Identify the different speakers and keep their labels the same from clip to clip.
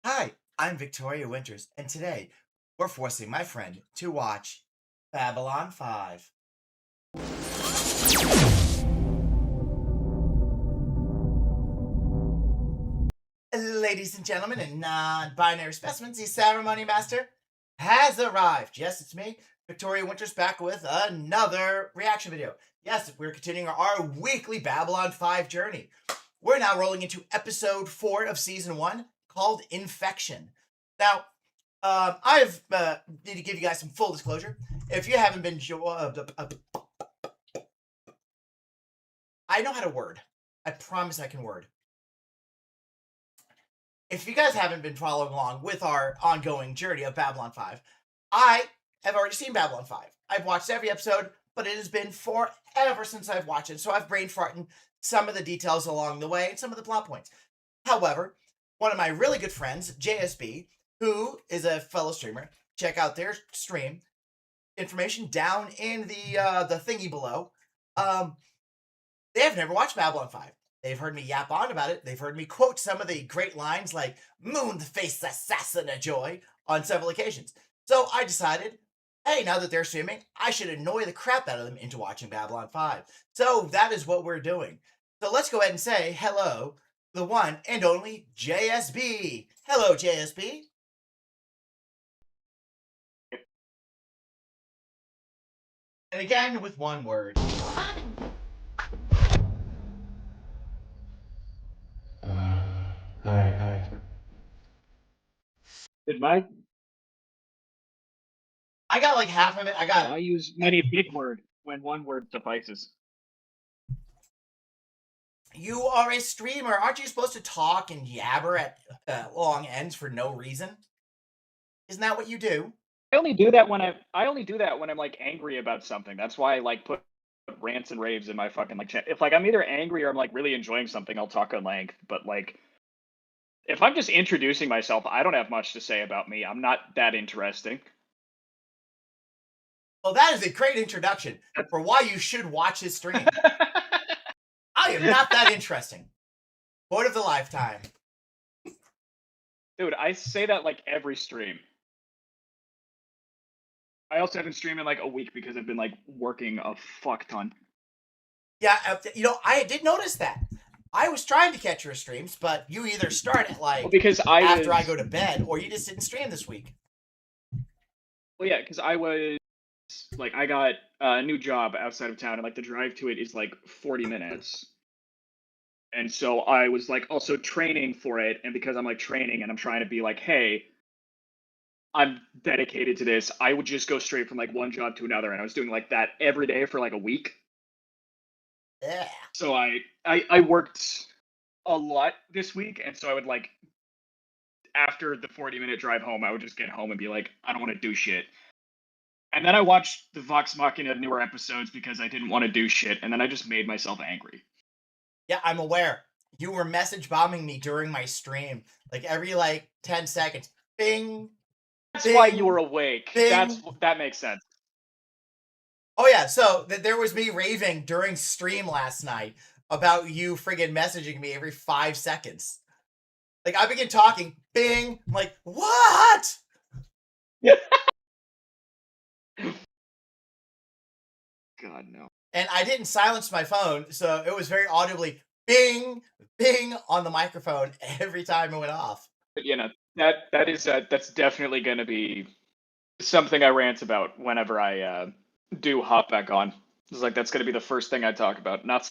Speaker 1: Hi, I'm Victoria Winters, and today we're forcing my friend to watch Babylon 5. Ladies and gentlemen, and non-binary specimens, the ceremony master has arrived. Yes, it's me, Victoria Winters, back with another reaction video. Yes, we're continuing our weekly Babylon 5 journey. We're now rolling into episode 4 of season 1, called Infection. Now, I've need to give you guys some full disclosure. If you haven't been, I know how to word. I promise I can word. If you guys haven't been following along with our ongoing journey of Babylon 5, I have already seen Babylon 5. I've watched every episode, but it has been forever since I've watched it, so I've brain farted some of the details along the way and some of the plot points. However, one of my really good friends, JSB, who is a fellow streamer, check out their stream information down in the thingy below. They have never watched Babylon 5. They've heard me yap on about it. They've heard me quote some of the great lines like "Moon the face assassin a joy" on several occasions. So I decided, hey, now that they're streaming, I should annoy the crap out of them into watching Babylon 5. So that is what we're doing. So let's go ahead and say hello, the one and only JSB. Hello, JSB. And again with one word.
Speaker 2: Hi.
Speaker 3: Did my
Speaker 1: I got like half of it.
Speaker 3: I use many big word when one word suffices.
Speaker 1: You are a streamer. Aren't you supposed to talk and yabber at long ends for no reason? Isn't that what you do?
Speaker 3: I only do that when I'm like angry about something. That's why I like put rants and raves in my fucking like chat. If like I'm either angry or I'm like really enjoying something, I'll talk at length. But like if I'm just introducing myself, I don't have much to say about me. I'm not that interesting.
Speaker 1: Well, that is a great introduction for why you should watch his stream. I am not that interesting. Quote of the lifetime.
Speaker 3: Dude, I say that like every stream. I also haven't streamed in like a week because I've been like working a fuck ton.
Speaker 1: Yeah, I did notice that. I was trying to catch your streams, but you either start at like
Speaker 3: Well, because
Speaker 1: after I go to bed, or you just didn't stream this week.
Speaker 3: Well, yeah, because I was like, I got a new job outside of town, and like the drive to it is like 40 minutes. And so I was like also training for it, and because I'm like training and I'm trying to be like, hey, I'm dedicated to this, I would just go straight from like one job to another, and I was doing like that every day for like a week.
Speaker 1: Yeah.
Speaker 3: So I worked a lot this week, and so I would like after the 40-minute drive home, I would just get home and be like, I don't want to do shit. And then I watched the Vox Machina newer episodes because I didn't want to do shit, and then I just made myself angry.
Speaker 1: Yeah, I'm aware. You were message bombing me during my stream, like every like 10 seconds. Bing.
Speaker 3: That's
Speaker 1: Bing,
Speaker 3: why you were awake.
Speaker 1: bing.
Speaker 3: That makes sense.
Speaker 1: Oh yeah, so there was me raving during stream last night about you friggin' messaging me every 5 seconds. Like I begin talking, bing, I'm like, what?
Speaker 3: God no.
Speaker 1: And I didn't silence my phone, so it was very audibly bing, bing on the microphone every time it went off.
Speaker 3: But you know, that's definitely going to be something I rant about whenever I do hop back on. It's like that's going to be the first thing I talk about, not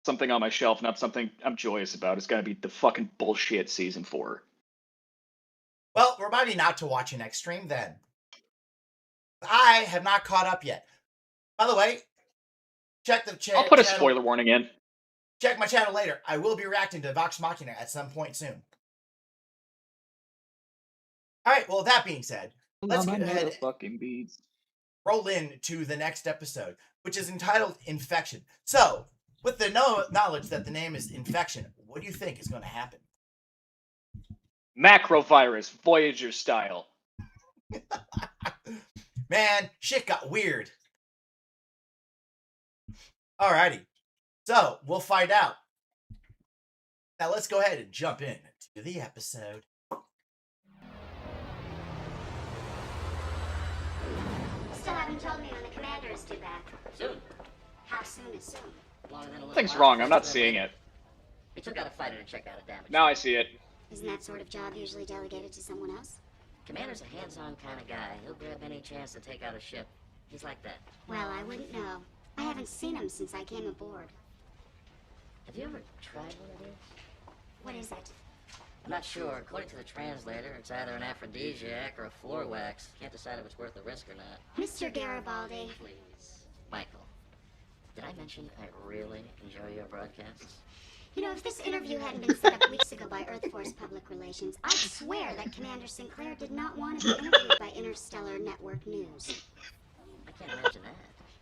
Speaker 3: something on my shelf, not something I'm joyous about. It's going to be the fucking bullshit season 4.
Speaker 1: Well, remind me not to watch your next stream then. I have not caught up yet. By the way, check the
Speaker 3: I'll put a
Speaker 1: channel.
Speaker 3: spoiler warning in.
Speaker 1: Check my channel later. I will be reacting to Vox Machina at some point soon. All right, well, that being said, let's go ahead and
Speaker 3: fucking beads.
Speaker 1: roll into the next episode, which is entitled Infection. So, with the knowledge that the name is Infection, what do you think is going to happen?
Speaker 3: Macrovirus, Voyager style.
Speaker 1: Man, shit got weird. Alrighty, so we'll find out. Now let's go ahead and jump in to the episode.
Speaker 2: still haven't told me when the commander is due back.
Speaker 4: Soon.
Speaker 2: How soon is soon?
Speaker 4: Longer than a little
Speaker 3: Something's
Speaker 4: while.
Speaker 3: wrong. I'm not seeing it.
Speaker 4: We took out a fighter to check out a damage.
Speaker 3: Now I see it.
Speaker 2: Isn't that sort of job usually delegated to someone else?
Speaker 4: Commander's a hands-on kind of guy. He'll grab any chance to take out a ship. He's like that.
Speaker 2: Well, I wouldn't know. I haven't seen him since I came aboard.
Speaker 4: Have you ever tried one of these?
Speaker 2: What is it?
Speaker 4: I'm not sure. According to the translator, it's either an aphrodisiac or a floor wax. Can't decide if it's worth the risk or not.
Speaker 2: Mr. Garibaldi.
Speaker 4: Please. Michael, did I mention I really enjoy your broadcasts?
Speaker 2: You know, if this interview hadn't been set up weeks ago by Earth Force Public Relations, I'd swear that Commander Sinclair did not want to be interviewed by Interstellar Network News.
Speaker 4: I can't imagine that.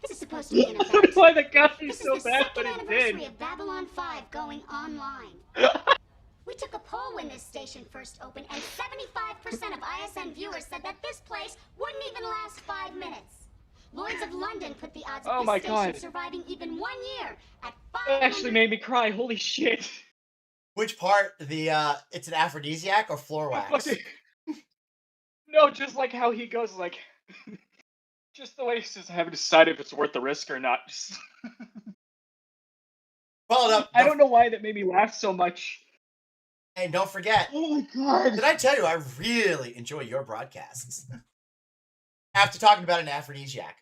Speaker 2: This is supposed to be an event.
Speaker 3: Why the guy is
Speaker 2: This
Speaker 3: so
Speaker 2: is the
Speaker 3: bad, but
Speaker 2: second
Speaker 3: it
Speaker 2: anniversary
Speaker 3: did.
Speaker 2: of Babylon 5 going online. We took a poll when this station first opened, and 75% of ISN viewers said that this place wouldn't even last 5 minutes. Lloyd's of London put the odds
Speaker 3: Oh
Speaker 2: of
Speaker 3: my
Speaker 2: this station
Speaker 3: God.
Speaker 2: surviving even 1 year at 5.
Speaker 3: It actually made me cry. Holy shit.
Speaker 1: Which part? It's an aphrodisiac or floor wax?
Speaker 3: No, just like how he goes, like, just the way he says, I haven't decided if it's worth the risk or not. Just...
Speaker 1: Followed up.
Speaker 3: I don't know why that made me laugh so much.
Speaker 1: And don't forget.
Speaker 3: Oh my god.
Speaker 1: Did I tell you I really enjoy your broadcasts? After talking about an aphrodisiac.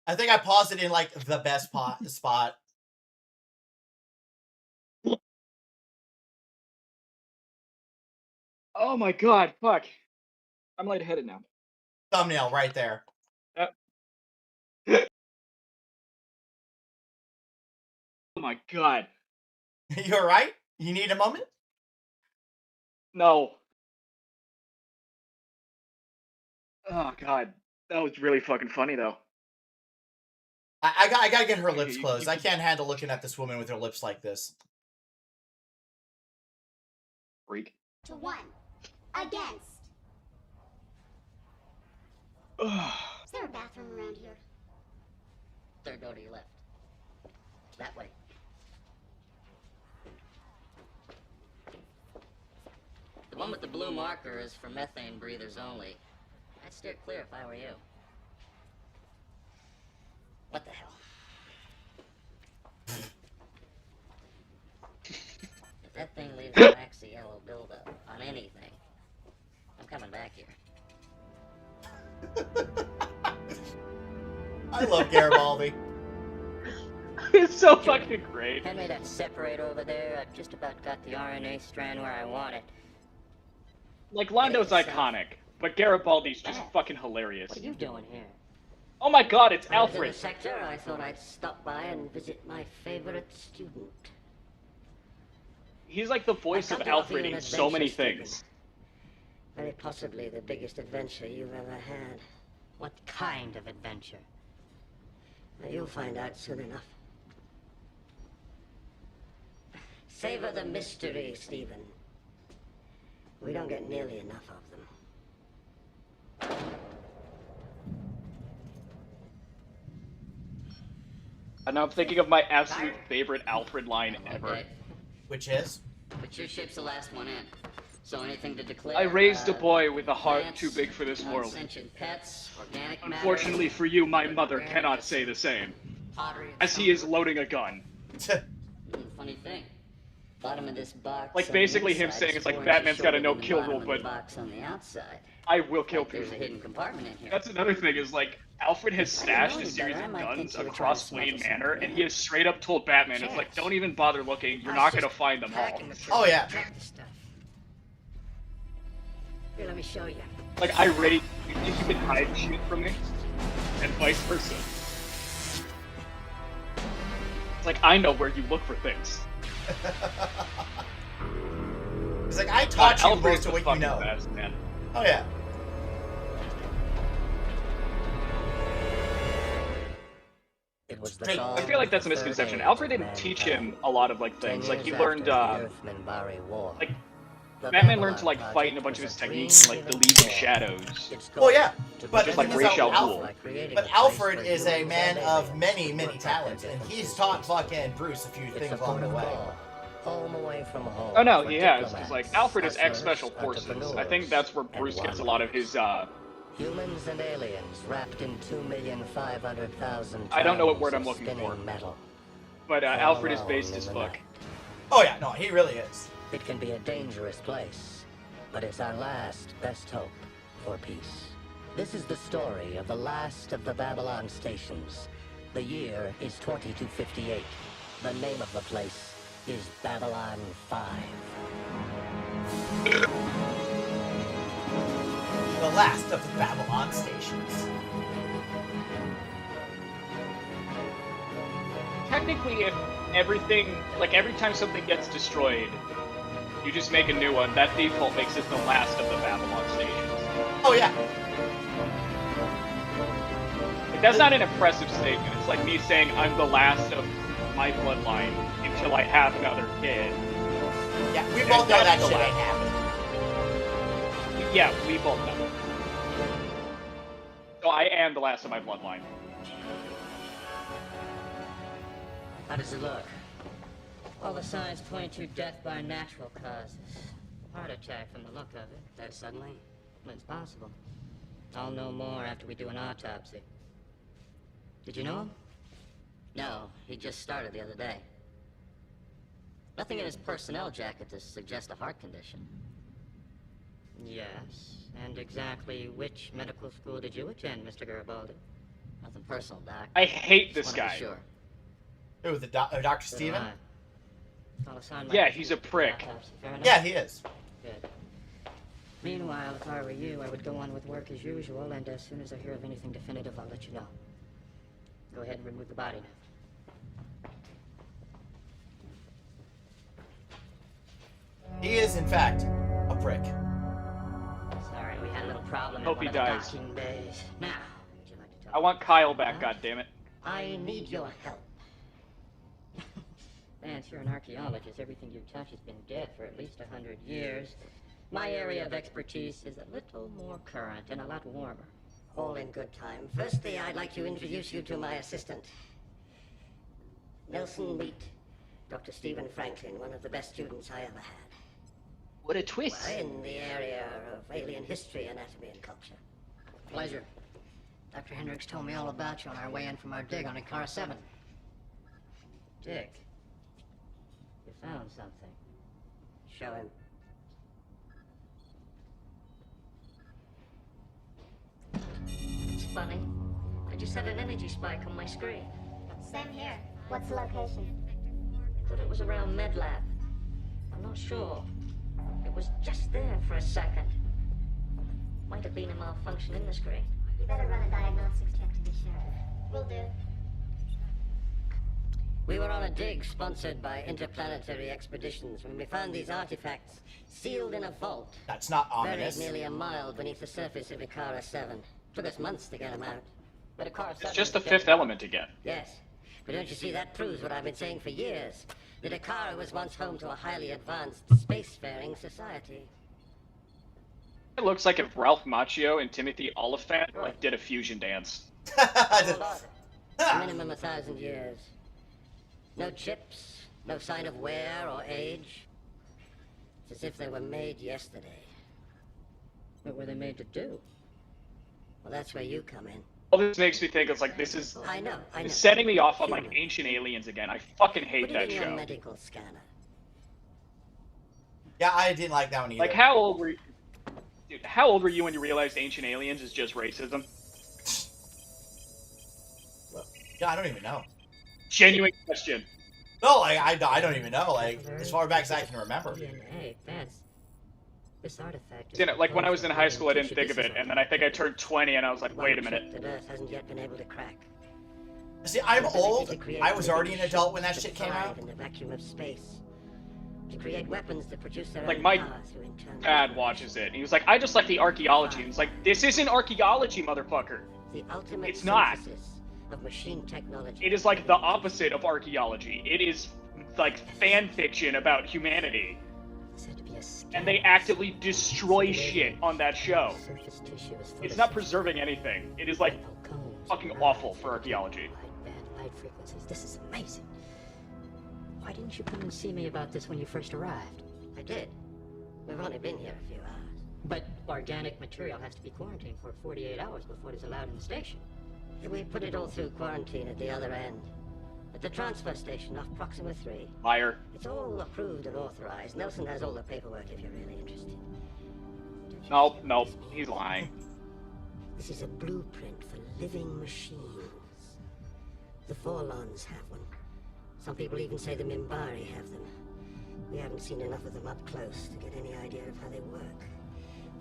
Speaker 1: I think I paused it in like the best spot.
Speaker 3: Oh my god, fuck. I'm lightheaded now.
Speaker 1: Thumbnail right there.
Speaker 3: Oh my god.
Speaker 1: You alright? You need a moment?
Speaker 3: No. Oh god. That was really fucking funny though.
Speaker 1: I gotta get her lips
Speaker 3: You-
Speaker 1: closed.
Speaker 3: you-
Speaker 1: I can't handle looking at this woman with her lips like this.
Speaker 3: Freak.
Speaker 2: To 1. Against. Is there a bathroom around here?
Speaker 4: Third door to your left. That way. The one with the blue marker is for methane breathers only. I'd steer clear if I were you. What the hell? If that thing leaves a waxy yellow buildup on anything, I'm coming back here.
Speaker 1: I love Garibaldi.
Speaker 3: It's so fucking great.
Speaker 4: Hand me that separator over there. I've just about got the RNA strand where I want it.
Speaker 3: Like, Londo's iconic, but Garibaldi's just
Speaker 4: Matt,
Speaker 3: fucking hilarious.
Speaker 4: What are you doing here?
Speaker 3: Oh my god, it's
Speaker 4: I was in the
Speaker 3: Alfred!
Speaker 4: sector. I thought I'd stop by and visit my favorite student.
Speaker 3: He's like the voice
Speaker 4: I've
Speaker 3: of
Speaker 4: come to offer
Speaker 3: Alfred
Speaker 4: you an
Speaker 3: in so many
Speaker 4: adventure,
Speaker 3: things.
Speaker 4: Stephen. Very possibly the biggest adventure you've ever had. What kind of adventure? Well, you'll find out soon enough. Savor the mystery, Stephen. We don't get nearly enough of them.
Speaker 3: And I'm thinking of my absolute favorite Alfred line ever.
Speaker 4: Okay.
Speaker 1: Which is?
Speaker 4: But your ship's the last one in. So anything to declare?
Speaker 3: I raised a boy with a heart
Speaker 4: plants,
Speaker 3: too big for this world.
Speaker 4: unsentient pets, organic matter,
Speaker 3: Unfortunately for you, my mother cannot say the same.
Speaker 4: pottery,
Speaker 3: As he is loading a gun.
Speaker 4: Funny thing. Bottom of this box.
Speaker 3: Like,
Speaker 4: on the
Speaker 3: basically him
Speaker 4: inside
Speaker 3: saying
Speaker 4: is
Speaker 3: it's like
Speaker 4: 4
Speaker 3: Batman's
Speaker 4: inches
Speaker 3: got a
Speaker 4: shorter than
Speaker 3: no-kill
Speaker 4: the bottom
Speaker 3: rule,
Speaker 4: of
Speaker 3: but
Speaker 4: the box on the outside.
Speaker 3: I will kill
Speaker 4: Like there's a
Speaker 3: people.
Speaker 4: hidden compartment in here.
Speaker 3: That's another thing, is like, Alfred has stashed a series of guns across Wayne Manor, and he has straight up told Batman, it's like, don't even bother looking, you're not gonna find them all.
Speaker 1: Oh, yeah.
Speaker 4: Here, let me show you.
Speaker 3: Like, I rate, you think you can hide shit from me? And vice versa. It's like, I know where you look for things.
Speaker 1: It's like, I taught you
Speaker 3: Alfred's
Speaker 1: most of
Speaker 3: the
Speaker 1: what you
Speaker 3: fucking
Speaker 1: know.
Speaker 3: best, man.
Speaker 1: Oh, yeah.
Speaker 4: It was the
Speaker 1: Straight.
Speaker 4: dawn
Speaker 3: I feel like that's a
Speaker 4: of the third
Speaker 3: misconception.
Speaker 4: age
Speaker 3: Alfred
Speaker 4: of
Speaker 3: didn't teach him
Speaker 4: mankind.
Speaker 3: a lot of, like,
Speaker 4: 10
Speaker 3: things. Like, he
Speaker 4: years
Speaker 3: learned,
Speaker 4: after the Earthman-Bari War.
Speaker 3: like,
Speaker 4: The
Speaker 3: Batman learned to, like,
Speaker 4: Babylon
Speaker 3: fight in a bunch of
Speaker 4: Project
Speaker 3: his
Speaker 4: was a
Speaker 3: techniques, like the
Speaker 4: dream
Speaker 3: League of
Speaker 4: war.
Speaker 3: Shadows.
Speaker 4: Its
Speaker 1: Oh,
Speaker 4: goal
Speaker 1: yeah.
Speaker 4: to
Speaker 1: But
Speaker 3: Just
Speaker 1: the
Speaker 3: like
Speaker 1: thing
Speaker 3: Ra's
Speaker 1: is, though,
Speaker 3: al Ghul.
Speaker 4: by creating
Speaker 1: But
Speaker 4: a place
Speaker 1: Alfred
Speaker 4: where
Speaker 1: is a
Speaker 4: humans
Speaker 1: man
Speaker 4: and
Speaker 1: of
Speaker 4: aliens
Speaker 1: many,
Speaker 4: could
Speaker 1: many
Speaker 4: work out
Speaker 1: talents,
Speaker 4: their
Speaker 1: and he's
Speaker 4: differences
Speaker 1: taught
Speaker 4: in
Speaker 1: fucking Bruce a few
Speaker 4: peace. It's
Speaker 1: things
Speaker 4: a
Speaker 1: along the way.
Speaker 4: protocol home away from home.
Speaker 3: Oh no,
Speaker 4: for
Speaker 3: he has, because
Speaker 4: diplomats,
Speaker 3: like Alfred is ex
Speaker 4: hustlers,
Speaker 3: Special Forces. I think
Speaker 4: entrepreneurs,
Speaker 3: that's where
Speaker 4: and
Speaker 3: Bruce gets a lot of his.
Speaker 4: Humans and aliens wrapped in 2,500,000
Speaker 3: I don't know what
Speaker 4: tons
Speaker 3: word I'm
Speaker 4: of
Speaker 3: looking
Speaker 4: spinning
Speaker 3: for.
Speaker 4: metal.
Speaker 3: But
Speaker 4: all
Speaker 3: Alfred is
Speaker 4: alone
Speaker 3: based
Speaker 4: in
Speaker 3: as
Speaker 4: the
Speaker 3: fuck.
Speaker 4: night.
Speaker 1: Oh yeah, no, he really is.
Speaker 4: It can be a dangerous place, but it's our last best hope for peace. This is the story of the last of the Babylon stations. The year is 2258. The name of the place is Babylon 5.
Speaker 1: The last of the Babylon stations.
Speaker 3: Technically, if everything, like every time something gets destroyed, you just make a new one, that default makes it the last of the Babylon stations.
Speaker 1: Oh yeah.
Speaker 3: Like, that's not an impressive statement. It's like me saying I'm the last of my bloodline until I have another kid.
Speaker 1: Yeah, we both know that
Speaker 3: That's the
Speaker 1: shit ain't
Speaker 3: last.
Speaker 1: happening.
Speaker 3: Yeah, we both know. So I am the last of my bloodline.
Speaker 4: How does it look? All the signs point to death by natural causes. Heart attack from the look of it. Dead suddenly? It's possible. I'll know more after we do an autopsy. Did you know him? No, he just started the other day. Nothing in his personnel jacket to suggest a heart condition. Yes, and exactly which medical school did you attend, Mr. Garibaldi? Nothing personal, Doc.
Speaker 3: I hate this
Speaker 4: Just wanna
Speaker 3: guy.
Speaker 4: be sure.
Speaker 1: Who, the Dr.
Speaker 4: So do
Speaker 1: Steven?
Speaker 4: I. I'll assign my
Speaker 3: Yeah,
Speaker 4: duties
Speaker 3: he's a
Speaker 4: to the
Speaker 3: prick.
Speaker 4: autopsy, fair enough?
Speaker 1: Yeah, he is.
Speaker 4: Good. Meanwhile, if I were you, I would go on with work as usual, and as soon as I hear of anything definitive, I'll let you know. Go ahead and remove the body now.
Speaker 1: He is, in fact, a prick.
Speaker 4: Sorry, we had a little problem
Speaker 3: Hope
Speaker 4: in
Speaker 3: he
Speaker 4: one of the
Speaker 3: dies.
Speaker 4: docking bays. Now, would you like to talk
Speaker 3: I want
Speaker 4: about
Speaker 3: Kyle back,
Speaker 4: that?
Speaker 3: goddammit.
Speaker 4: I need your help. Vance, you're an archaeologist. Everything you touch has been dead for at least 100 years. My area of expertise is a little more current and a lot warmer. All in good time. Firstly, I'd like to introduce you to my assistant, Nelson Wheat, Dr. Stephen Franklin, one of the best students I ever had.
Speaker 3: What a twist.
Speaker 4: Well, in the area of alien history, anatomy, and culture. Pleasure. Dr. Hendricks told me all about you on our way in from our dig on Ikara 7. Dick, you found something. Show him. It's funny. I just had an energy spike on my screen.
Speaker 2: Same here. What's the location?
Speaker 4: Thought it was around MedLab. I'm not sure. It was just there for a second. Might have been a malfunction in the screen.
Speaker 2: You better run a diagnostics check to be sure. Will do.
Speaker 4: We were on a dig sponsored by Interplanetary Expeditions when we found these artifacts sealed in a vault,
Speaker 1: That's not
Speaker 4: buried
Speaker 1: ominous.
Speaker 4: nearly a mile beneath the surface of Ikara 7. Took us months to get them out. But Ikara 7
Speaker 3: It's just the
Speaker 4: is
Speaker 3: fifth
Speaker 4: dead.
Speaker 3: element again.
Speaker 4: Yes. But don't you see, that proves what I've been saying for years. That Ikara was once home to a highly advanced spacefaring society.
Speaker 3: It looks like if Ralph Macchio and Timothy Oliphant like did a fusion dance.
Speaker 4: Minimum 1,000 years. No chips, no sign of wear or age. It's as if they were made yesterday. What were they made to do? Well, that's where you come in.
Speaker 3: All this makes me think it's like this is
Speaker 4: I know.
Speaker 3: it's setting me off on like
Speaker 4: Human.
Speaker 3: Ancient Aliens again. I fucking hate
Speaker 4: Put it
Speaker 3: that
Speaker 4: in your
Speaker 3: show.
Speaker 4: medical scanner.
Speaker 1: Yeah, I didn't like that one either.
Speaker 3: Like how old were you? Dude, how old were you when you realized Ancient Aliens is just racism?
Speaker 1: Yeah, I don't even know.
Speaker 3: Genuine question.
Speaker 1: No, like, I don't even know. Like, as far back as I can remember.
Speaker 4: DNA, that's... This artifact is
Speaker 3: You know, like when I was in high school, I didn't
Speaker 4: tissue.
Speaker 3: think of
Speaker 4: This
Speaker 3: it,
Speaker 4: is
Speaker 3: and then I think I turned 20, and I was like, wait a minute.
Speaker 4: That Earth hasn't yet been able to crack.
Speaker 1: See, I'm
Speaker 4: Ability
Speaker 1: old.
Speaker 4: to create
Speaker 1: I was already an
Speaker 4: living
Speaker 1: adult when that
Speaker 4: ships
Speaker 1: shit
Speaker 4: that
Speaker 1: came
Speaker 4: thrive
Speaker 1: out.
Speaker 4: in the vacuum of space. To create weapons that produce their
Speaker 3: Like,
Speaker 4: own
Speaker 3: my
Speaker 4: power through internal
Speaker 3: Dad
Speaker 4: generation.
Speaker 3: watches it, and he was like, I just like the archaeology. And it's like, this isn't archaeology, motherfucker.
Speaker 4: The ultimate
Speaker 3: It's not.
Speaker 4: synthesis of machine technology.
Speaker 3: It is like the opposite of archaeology. It is like fan fiction about humanity.
Speaker 4: Said to be a
Speaker 3: And they actively destroy shit on that show.
Speaker 4: Surface tissue is full
Speaker 3: It's
Speaker 4: of
Speaker 3: not
Speaker 4: cells,
Speaker 3: preserving anything. It is like
Speaker 4: opal cones,
Speaker 3: fucking
Speaker 4: and
Speaker 3: awful
Speaker 4: knives
Speaker 3: for archaeology.
Speaker 4: that provide bad light frequencies. This is amazing. Why didn't you come and see me about this when you first arrived?
Speaker 5: I did. We've only been here a few hours.
Speaker 4: But organic material has to be quarantined for 48 hours before it is allowed in the station.
Speaker 5: We put it all through quarantine at the other end. At the transfer station off Proxima 3.
Speaker 3: Liar.
Speaker 5: It's all approved and authorized. Nelson has all the paperwork if you're really interested.
Speaker 3: Nope, he's lying.
Speaker 5: This is a blueprint for living machines. The Forlons have one. Some people even say the Mimbari have them. We haven't seen enough of them up close to get any idea of how they work.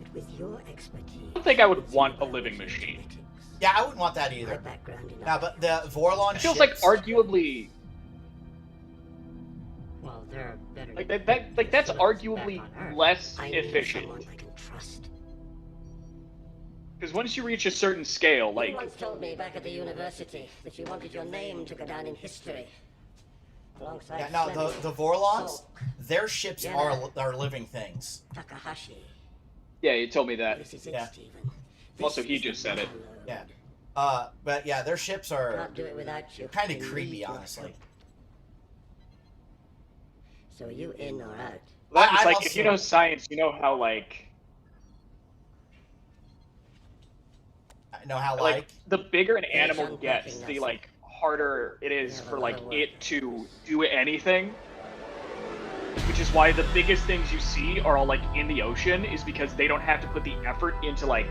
Speaker 5: But with your expertise...
Speaker 3: I don't think I would want a living machine.
Speaker 1: Yeah, I wouldn't want that
Speaker 5: My
Speaker 1: either.
Speaker 5: background in
Speaker 1: No, but the Vorlon
Speaker 3: It feels like arguably...
Speaker 4: Well, they're better.
Speaker 3: That's arguably less
Speaker 5: I need
Speaker 3: efficient.
Speaker 5: someone I can trust.
Speaker 3: Because once you reach a certain scale,
Speaker 5: You
Speaker 3: like...
Speaker 5: once told me back at the university that you wanted your name to go down in history. Alongside
Speaker 1: Yeah, no,
Speaker 5: Fleming,
Speaker 1: the Vorlons,
Speaker 5: Salk,
Speaker 1: their ships
Speaker 5: Yeah.
Speaker 1: are living things.
Speaker 5: Takahashi.
Speaker 3: Yeah, you told me that.
Speaker 5: This is it,
Speaker 1: Yeah.
Speaker 5: Stephen.
Speaker 3: Also,
Speaker 5: This
Speaker 3: he
Speaker 5: is
Speaker 3: just
Speaker 5: the
Speaker 3: said it.
Speaker 5: download.
Speaker 1: Yeah. But yeah, their ships are
Speaker 5: Can't do it without you.
Speaker 1: kind
Speaker 5: We
Speaker 1: of
Speaker 5: need
Speaker 1: creepy,
Speaker 5: your
Speaker 1: honestly.
Speaker 5: help. So are you in or out?
Speaker 3: Well, it's
Speaker 1: I'm
Speaker 3: like,
Speaker 1: also-
Speaker 3: if you know science, you know how, like...
Speaker 1: I know how,
Speaker 3: Like,
Speaker 1: like...
Speaker 3: the bigger an
Speaker 5: Finish
Speaker 3: animal
Speaker 5: unpacking
Speaker 3: gets,
Speaker 5: that
Speaker 3: the,
Speaker 5: thing.
Speaker 3: like, harder it is
Speaker 5: have a
Speaker 3: for,
Speaker 5: lot
Speaker 3: like,
Speaker 5: of work.
Speaker 3: it to do anything. Which is why the biggest things you see are all, like, in the ocean, is because they don't have to put the effort into, like,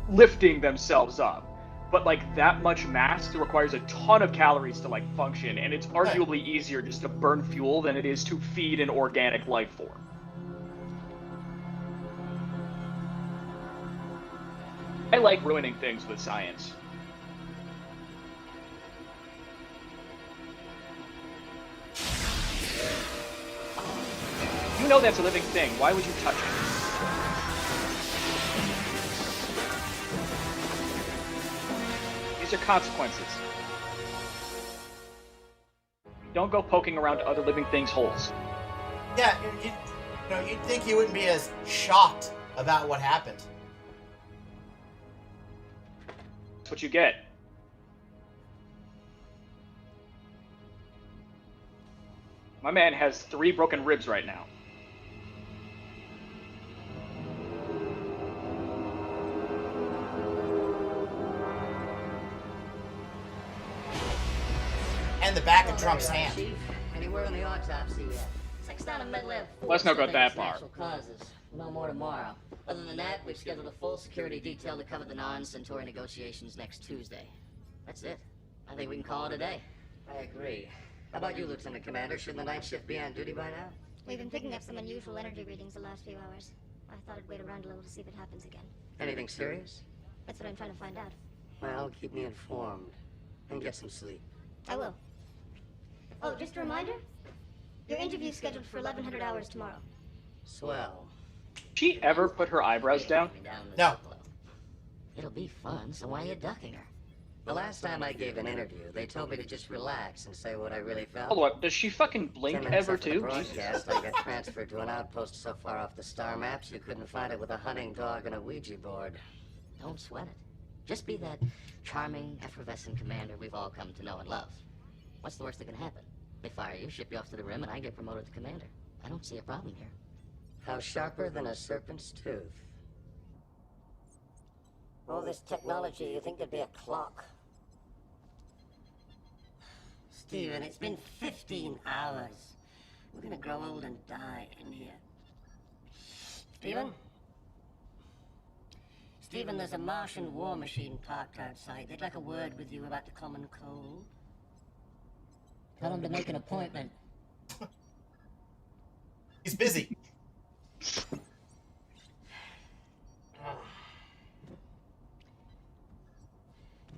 Speaker 3: lifting themselves up. But, like, that much mass requires a ton of calories to, like, function, and it's arguably easier just to burn fuel than it is to feed an organic life form. I like ruining things with science. You know that's a living thing. Why would you touch it? These are consequences. Don't go poking around other living things' holes.
Speaker 1: Yeah, you'd think he wouldn't be as shocked about what happened.
Speaker 3: That's what you get. My man has 3 broken ribs right now.
Speaker 1: And the back of
Speaker 5: Oh,
Speaker 1: Trump's
Speaker 5: there you are,
Speaker 1: hand.
Speaker 5: Chief. Anywhere on the autopsy yet? Sex down in Medlab.
Speaker 3: Let's not go that far.
Speaker 5: Natural causes. No more tomorrow. Other than that, we've scheduled a full security detail to cover the non-Centauri negotiations next Tuesday. That's it. I think we can call it a day. I agree. How about you, Lieutenant Commander? Shouldn't the night shift be on duty by now?
Speaker 2: We've been picking up some unusual energy readings the last few hours. I thought I'd wait around a little to see if it happens again.
Speaker 5: Anything serious?
Speaker 2: That's what I'm trying to find out.
Speaker 5: Well, keep me informed. And get some sleep.
Speaker 2: I will. Oh, just a reminder? Your interview's scheduled for 1100 hours tomorrow.
Speaker 5: Swell.
Speaker 3: She ever put her eyebrows down?
Speaker 1: No.
Speaker 5: It'll be fun, so why are you ducking her? The last time I gave an interview, they told me to just relax and say what I really felt.
Speaker 3: Hold on, does she fucking blink
Speaker 5: 10 minutes
Speaker 3: ever
Speaker 5: after the
Speaker 3: too?
Speaker 5: broadcast, I got transferred to an outpost so far off the star maps you couldn't find it with a hunting dog and a Ouija board. Don't sweat it. Just be that charming, effervescent commander we've all come to know and love. What's the worst that can happen? They fire you, ship you off to the rim, and I get promoted to commander. I don't see a problem here. How sharper than a serpent's tooth. All this technology, you think there'd be a clock? Steven, it's been 15 hours. We're gonna grow old and die in here. Steven? Steven, there's a Martian war machine parked outside. They'd like a word with you about the common cold. Tell them to make an appointment.
Speaker 1: He's busy.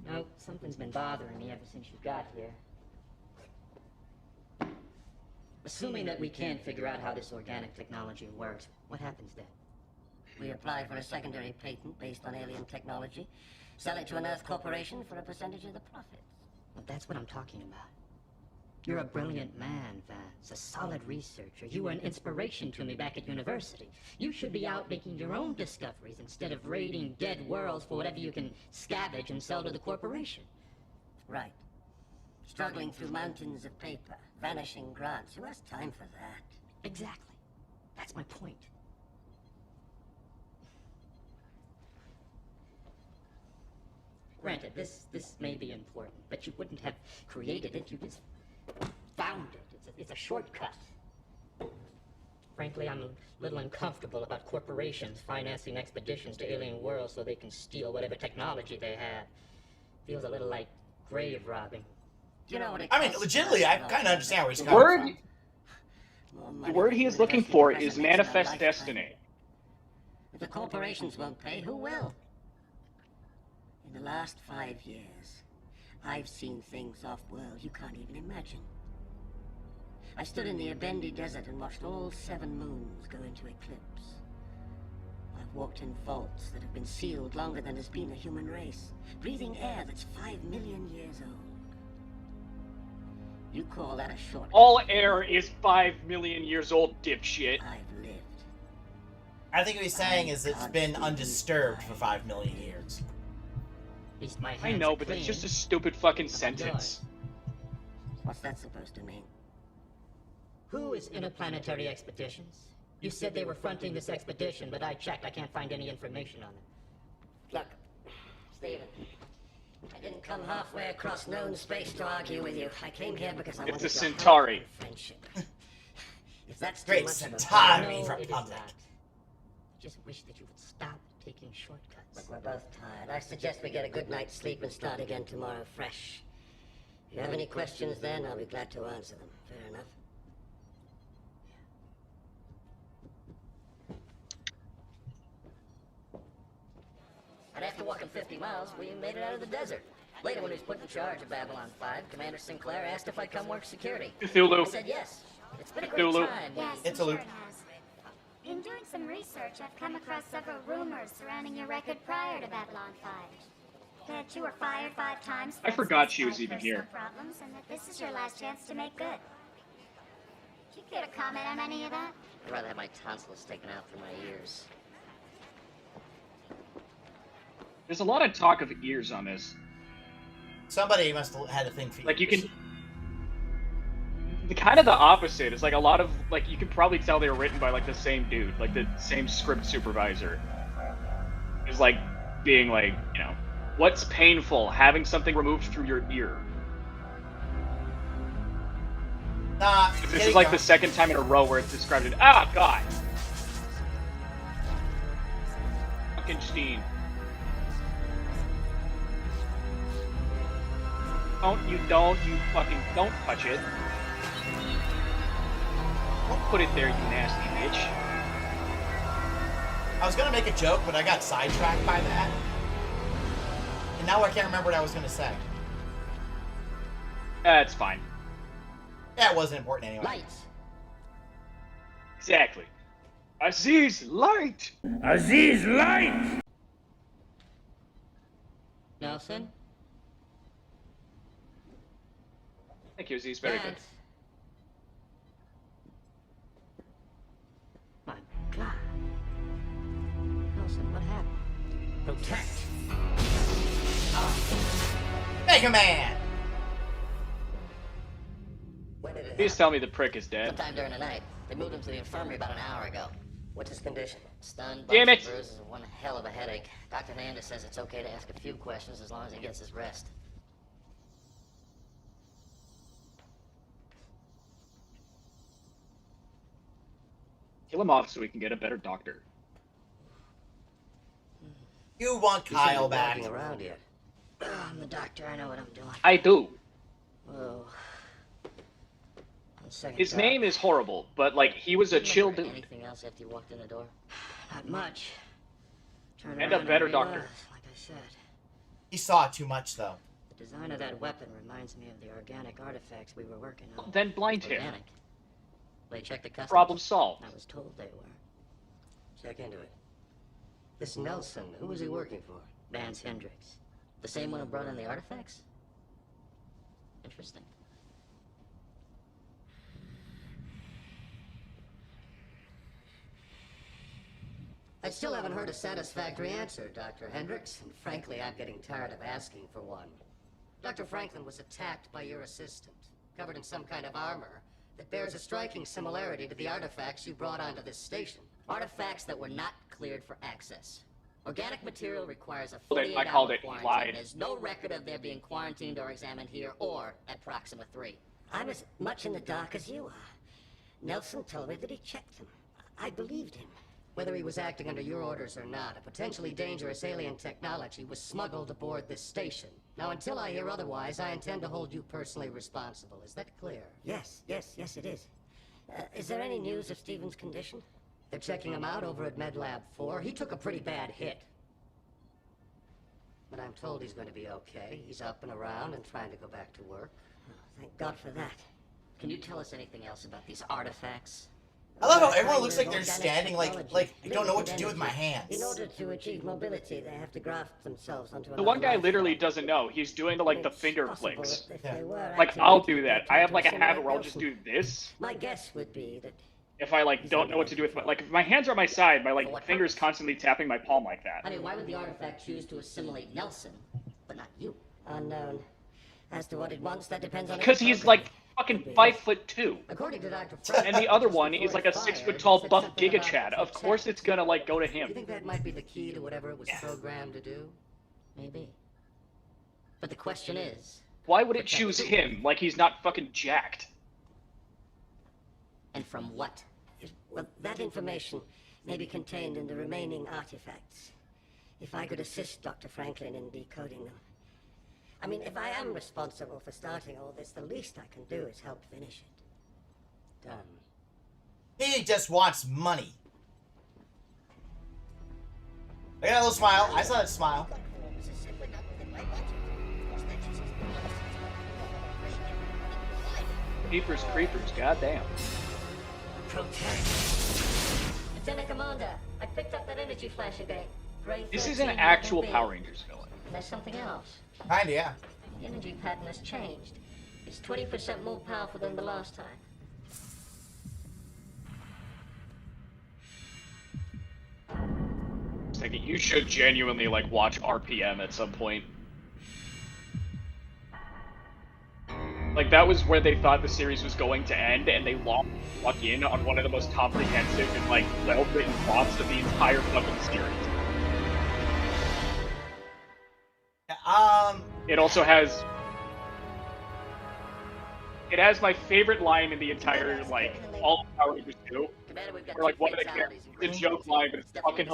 Speaker 4: No, something's been bothering me ever since you got here. Assuming that we can't figure out how this organic technology works, what happens then?
Speaker 5: We apply for a secondary patent based on alien technology, sell it to an Earth corporation for a percentage of the profits.
Speaker 4: Well, that's what I'm talking about. You're a brilliant man, Vance, a solid researcher. You were an inspiration to me back at university. You should be out making your own discoveries instead of raiding dead worlds for whatever you can scavenge and sell to the corporation.
Speaker 5: Right. Struggling through mountains of paper, vanishing grants. Who has time for that?
Speaker 4: Exactly. That's my point. Granted, this may be important, but you wouldn't have created it, you just found it. It's a shortcut. Frankly, I'm a little uncomfortable about corporations financing expeditions to alien worlds so they can steal whatever technology they have. Feels a little like grave robbing.
Speaker 5: You know what it
Speaker 1: I mean,
Speaker 5: costs
Speaker 1: legitimately, I
Speaker 5: to
Speaker 1: kind of understand where he's
Speaker 3: The
Speaker 1: coming
Speaker 3: word,
Speaker 1: from.
Speaker 5: More
Speaker 3: the
Speaker 5: money
Speaker 3: word
Speaker 5: than
Speaker 3: he is
Speaker 5: the
Speaker 3: looking
Speaker 5: university
Speaker 3: for
Speaker 5: professor
Speaker 3: is
Speaker 5: makes in a
Speaker 3: manifest
Speaker 5: lifetime.
Speaker 3: destiny.
Speaker 5: If the corporations won't pay, who will? In the last 5 years, I've seen things off-world you can't even imagine. I stood in the Abendi Desert and watched all 7 moons go into eclipse. I've walked in vaults that have been sealed longer than has been a human race, breathing air that's 5 million years old. You call that a shortcut?
Speaker 3: All air is 5 million years old, dipshit.
Speaker 5: I've lived.
Speaker 1: I think what he's saying is it's been undisturbed for 5 million years.
Speaker 4: At least my
Speaker 3: I
Speaker 4: hands
Speaker 3: know,
Speaker 4: are
Speaker 3: but that's
Speaker 4: clean.
Speaker 3: just a stupid fucking
Speaker 4: How about
Speaker 3: sentence.
Speaker 5: What's that supposed to mean?
Speaker 4: Who is interplanetary expeditions? You said they were fronting this expedition, but I checked. I can't find any information on it.
Speaker 5: Look, Steven, I didn't come halfway across known space to argue with you. I came here because I
Speaker 3: It's
Speaker 5: wanted
Speaker 3: a
Speaker 5: your help
Speaker 3: Centauri.
Speaker 5: and friendship. If that's too
Speaker 1: Great
Speaker 5: much of a
Speaker 1: Centauri.
Speaker 5: burden-
Speaker 4: No,
Speaker 1: for
Speaker 4: it is
Speaker 1: public.
Speaker 4: not. I just wish that you would stop taking shortcuts.
Speaker 5: Look, we're both tired. I suggest we get a good night's sleep and start again tomorrow fresh. If you have any questions then, I'll be glad to answer them. Fair enough? And after walking 50 miles, we made it out of the desert. Later, when he was put in charge of Babylon 5, Commander Sinclair asked if I'd come work security.
Speaker 3: Cthulhu.
Speaker 5: I said yes. It's been a great
Speaker 3: Cthulhu.
Speaker 5: time.
Speaker 2: Yes,
Speaker 1: It's
Speaker 2: I'm
Speaker 1: a
Speaker 2: sure
Speaker 1: loop.
Speaker 2: it has. In doing some research, I've come across several rumors surrounding your record prior to Babylon 5. That you were fired 5 times for
Speaker 3: I forgot she was
Speaker 2: unspecified
Speaker 3: even
Speaker 2: personal
Speaker 3: here.
Speaker 2: problems, and that this is your last chance to make good. Do you care to comment on any of that?
Speaker 5: I'd rather have my tonsils taken out from my ears.
Speaker 3: There's a lot of talk of ears on this.
Speaker 1: Somebody must have had a thing for
Speaker 3: Like, you
Speaker 1: ears.
Speaker 3: can... Kind of the opposite. It's like a lot of, like, you can probably tell they were written by, like, the same dude. Like, the same script supervisor. It's like, being like, you know, what's painful? Having something removed through your ear.
Speaker 1: Nah,
Speaker 3: This
Speaker 1: getting
Speaker 3: is like
Speaker 1: a-
Speaker 3: the second time in a row where it's described it. Ah, God! Fucking Steen. You fucking don't touch it. Don't put it there, you nasty bitch.
Speaker 1: I was gonna make a joke, but I got sidetracked by that. And now I can't remember what I was gonna say.
Speaker 3: That's fine.
Speaker 1: Yeah, it wasn't important anyway.
Speaker 5: Lights!
Speaker 3: Exactly. Aziz, light!
Speaker 6: Aziz, light!
Speaker 4: Nelson?
Speaker 3: Thank you, Aziz. Very good.
Speaker 4: Vance? My God. Nelson, what happened? Protect.
Speaker 1: Mega Man!
Speaker 5: When did it
Speaker 3: Please
Speaker 5: happen?
Speaker 3: tell me the prick is dead.
Speaker 5: Sometime during the night. They moved him to the infirmary about an hour ago. What's his condition? Stunned,
Speaker 3: Damn
Speaker 5: bumps,
Speaker 3: it.
Speaker 5: and bruises, and one hell of a headache. Dr. Hernandez says it's okay to ask a few questions as long as he gets his rest.
Speaker 3: Kill him off so we can get a better doctor.
Speaker 1: You want
Speaker 5: He shouldn't
Speaker 1: Kyle
Speaker 5: be
Speaker 1: back.
Speaker 5: walking around here.
Speaker 4: I'm the doctor. I know what I'm doing.
Speaker 3: I do.
Speaker 4: Whoa. On second
Speaker 3: His
Speaker 4: thought,
Speaker 3: name is horrible, but, like, he was a
Speaker 5: Do you
Speaker 3: chill
Speaker 5: remember
Speaker 3: dude.
Speaker 5: Anything else after you walked in the door?
Speaker 4: Not much. Turned
Speaker 3: And a
Speaker 4: around
Speaker 3: better
Speaker 4: realized,
Speaker 3: doctor.
Speaker 4: Like I said,
Speaker 1: He saw too much, though.
Speaker 4: the design of that weapon reminds me of the organic artifacts we were working on.
Speaker 3: Then blind him.
Speaker 5: Organic. They checked the customs.
Speaker 3: Problem solved.
Speaker 4: I was told they were.
Speaker 5: Check into it. This Nelson, who was he working for?
Speaker 4: Vance Hendricks.
Speaker 5: The same one who brought in the artifacts? Interesting. I still haven't heard a satisfactory answer, Dr. Hendricks, and frankly, I'm getting tired of asking for one. Dr. Franklin was attacked by your assistant, covered in some kind of armor that bears a striking similarity to the artifacts you brought onto this station. Artifacts that were not cleared for access. Organic material requires a 48-hour quarantine. There's no record of their being quarantined or examined here or at Proxima 3.
Speaker 7: I'm as much in the dark as you are. Nelson told me that he checked them. I believed him.
Speaker 5: Whether he was acting under your orders or not, a potentially dangerous alien technology was smuggled aboard this station. Now, until I hear otherwise, I intend to hold you personally responsible. Is that clear?
Speaker 7: Yes, it is. Is there any news of Stephen's condition?
Speaker 5: They're checking him out over at MedLab 4. He took a pretty bad hit. But I'm told he's going to be okay. He's up and around and trying to go back to work.
Speaker 7: Oh, thank God for that.
Speaker 5: Can you tell us anything else about these artifacts?
Speaker 1: I love how everyone looks like they're standing like I don't know what to do with my hands.
Speaker 7: In order to achieve mobility, they have to graft themselves onto
Speaker 3: The one guy literally doesn't know. He's doing the finger flicks.
Speaker 7: Yeah.
Speaker 3: Like, I'll do that. I have like a habit where I'll just do this.
Speaker 7: My guess would be that
Speaker 3: If I don't know what to do with my, if my hands are on my side, my fingers constantly tapping my palm like that.
Speaker 5: I mean, why would the artifact choose to assimilate Nelson, but not you?
Speaker 7: unknown. As to what it wants, that depends on...
Speaker 3: Because he's like fucking 5'2".
Speaker 5: According to Dr. Frank,
Speaker 3: And the other one is like a 6-foot tall buff Giga Chad. Of course it's gonna go to
Speaker 5: Do you
Speaker 3: him.
Speaker 5: think that might be the key to whatever it was programmed to do?
Speaker 7: Maybe.
Speaker 5: But the question is...
Speaker 3: Why would it choose him? Like he's not fucking jacked.
Speaker 5: And from what?
Speaker 7: Well, that information may be contained in the remaining artifacts. If I could assist Dr. Franklin in decoding them. I mean, if I am responsible for starting all this, the least I can do is help finish it.
Speaker 5: Done.
Speaker 1: He just wants money. I got a little smile. I saw that smile.
Speaker 3: Creepers, creepers, goddamn.
Speaker 7: Lieutenant Commander, I picked up that energy flash again.
Speaker 3: This is an actual Power Rangers villain.
Speaker 7: And there's something else.
Speaker 1: Kinda, yeah.
Speaker 7: The energy pattern has changed. It's 20% more powerful than the last time.
Speaker 3: Like, you should genuinely watch RPM at some point. Like, that was where they thought the series was going to end, and they locked in on one of the most comprehensive and well-written plots of the entire fucking series. It also has... It has my favorite line in the entire, all of Power Rangers do. Or, one of the characters, it's a joke line, but it's fucking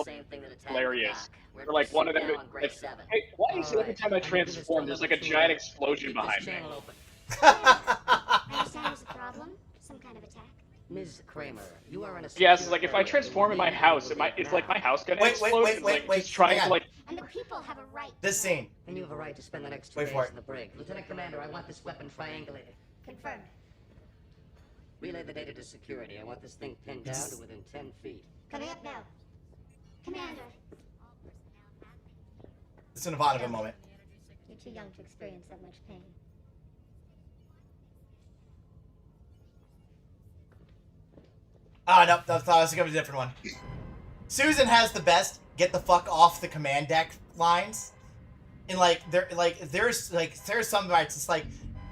Speaker 3: hilarious. Or, one of them, hey, why is it every time I transform, there's, a giant explosion behind me?
Speaker 2: I understand there's a problem. Some kind of attack.
Speaker 5: Ms. Kramer, you are in a...
Speaker 3: Yes, if I transform in my house, is my house gonna explode?
Speaker 1: Wait,
Speaker 3: just trying to,
Speaker 2: And the people have a right.
Speaker 1: This scene.
Speaker 5: And you have a right to spend the next 2
Speaker 1: Wait
Speaker 5: days
Speaker 1: for it.
Speaker 5: in the brig. Lieutenant Commander, I want this weapon triangulated.
Speaker 2: Confirmed.
Speaker 5: Relay the data to security. I want this thing pinned down to within 10 feet.
Speaker 2: Coming up now. Commander.
Speaker 1: It's an Ivanova moment.
Speaker 2: You're too young to experience that much pain.
Speaker 1: Oh, no, I thought it was gonna be a different one. Susan has the best get the fuck off the command deck lines. And there's some rights it's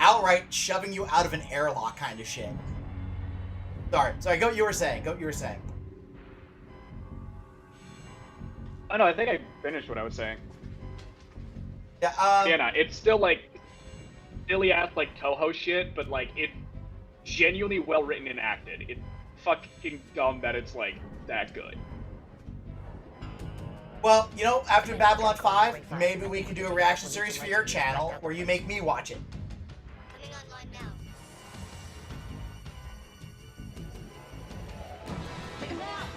Speaker 1: outright shoving you out of an airlock kind of shit. Sorry, go what you were saying.
Speaker 3: Oh no, I think I finished what I was saying.
Speaker 1: Yeah,
Speaker 3: Yeah, no, it's still silly ass Toho shit, but it's genuinely well written and acted. It's fucking dumb that it's that good.
Speaker 1: Well, after Babylon 5, maybe we could do a reaction series for your channel where you make me watch it.
Speaker 2: Coming online now.
Speaker 7: Take him down!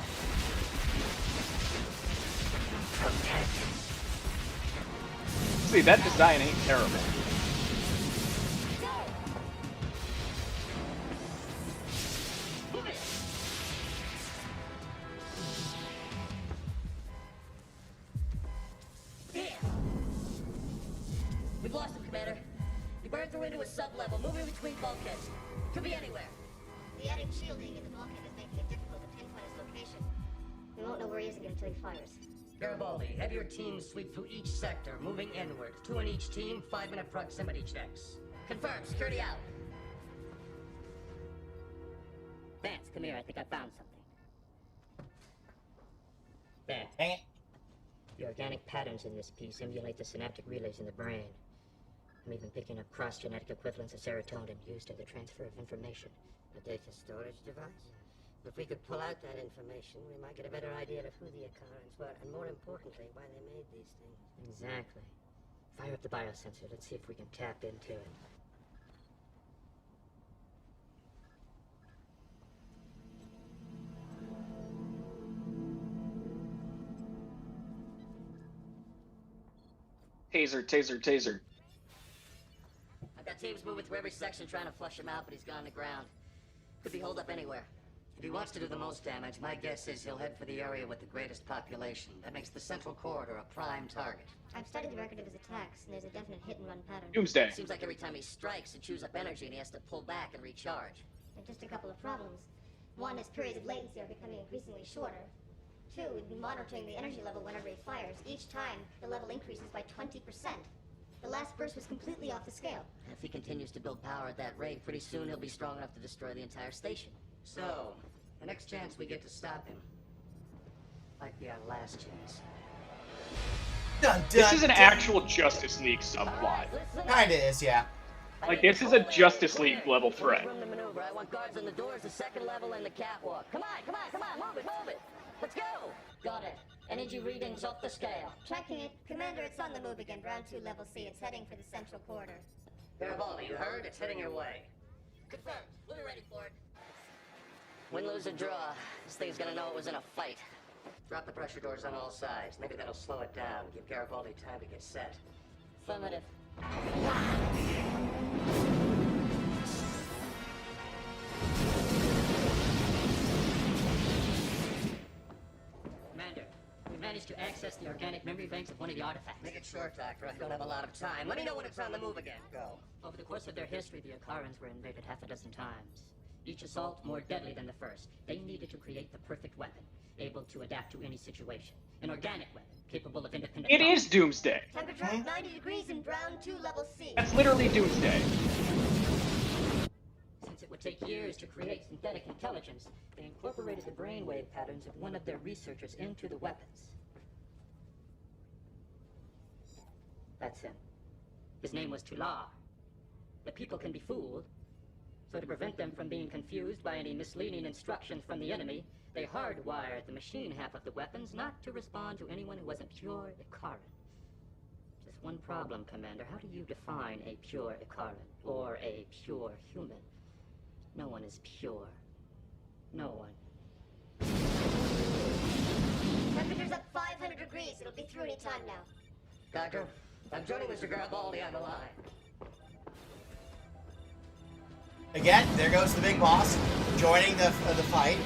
Speaker 3: See, that design ain't terrible.
Speaker 7: We've lost him, Commander. He burned through into a sub-level, moving between bulkheads. Could be anywhere.
Speaker 2: The added shielding in the bulkhead is making it difficult to pinpoint his location. We won't know where he is again until he fires.
Speaker 5: Garibaldi, have your team sweep through each sector, moving inward. 2 in each team, 5-minute proximity checks. Confirmed. Security out.
Speaker 4: Vance, come here. I think I found something. There.
Speaker 1: Dang it.
Speaker 4: The organic patterns in this piece emulate the synaptic relays in the brain. I'm even picking up cross-genetic equivalents of serotonin used in the transfer of information.
Speaker 7: A data storage device? If we could pull out that information, we might get a better idea of who the Akarans were, and more importantly, why they made these things.
Speaker 4: Exactly. Fire up the biosensor. Let's see if we can tap into it.
Speaker 3: Taser, taser, taser.
Speaker 5: I've got teams moving through every section trying to flush him out, but he's gone to ground. Could be holed up anywhere. If he wants to do the most damage, my guess is he'll head for the area with the greatest population. That makes the central corridor a prime target.
Speaker 2: I've studied the record of his attacks, and there's a definite hit-and-run pattern.
Speaker 3: Doomsday.
Speaker 5: Seems like every time he strikes, it chews up energy and he has to pull back and recharge.
Speaker 2: There are just a couple of problems. One, his periods of latency are becoming increasingly shorter. Two, we've been monitoring the energy level whenever he fires. Each time, the level increases by 20%. The last burst was completely off the scale.
Speaker 5: If he continues to build power at that rate, pretty soon he'll be strong enough to destroy the entire station. So, the next chance we get to stop him might be our last chance.
Speaker 1: Dun, dun,
Speaker 3: This is an
Speaker 1: dun.
Speaker 3: actual Justice League subplot.
Speaker 1: Kinda is, yeah.
Speaker 3: Like, this is a Justice League level threat.
Speaker 5: Room to maneuver. I want guards on the doors, the second level, and the catwalk. Come on, come on, come on, move it, move it. Let's go. Got it. Energy readings off the scale.
Speaker 2: Tracking it. Commander, it's on the move again. Ground 2, level C. It's heading for the central corridor.
Speaker 5: Garibaldi, you heard? It's heading your way. Confirmed. We'll be ready for it. Win, lose, or draw, this thing's gonna know it was in a fight. Drop the pressure doors on all sides. Maybe that'll slow it down. Give Garibaldi time to get set. Affirmative.
Speaker 4: Commander, we managed to access the organic memory banks of one of the artifacts.
Speaker 5: Make it short, Doctor. I don't have a lot of time. Let me know when it's on the move again. Go.
Speaker 4: Over the course of their history, the Akarans were invaded half a dozen times. Each assault more deadly than the first. They needed to create the perfect weapon, able to adapt to any situation. An organic weapon, capable of independent
Speaker 3: It
Speaker 4: thought.
Speaker 3: is Doomsday.
Speaker 2: Temperature 90 degrees in Ground 2, level C.
Speaker 3: That's literally Doomsday.
Speaker 4: Since it would take years to create synthetic intelligence, they incorporated the brainwave patterns of one of their researchers into the weapons. That's him. His name was Tular. The people can be fooled, so to prevent them from being confused by any misleading instructions from the enemy, they hardwired the machine half of the weapons not to respond to anyone who wasn't pure Ikaran. Just one problem, Commander. How do you define a pure Ikaran, or a pure human? No one is pure. No one.
Speaker 2: Temperature's up 500 degrees. It'll be through any time now.
Speaker 5: Doctor, I'm joining Mr. Garibaldi on the line.
Speaker 1: Again, there goes the big boss, joining the fight.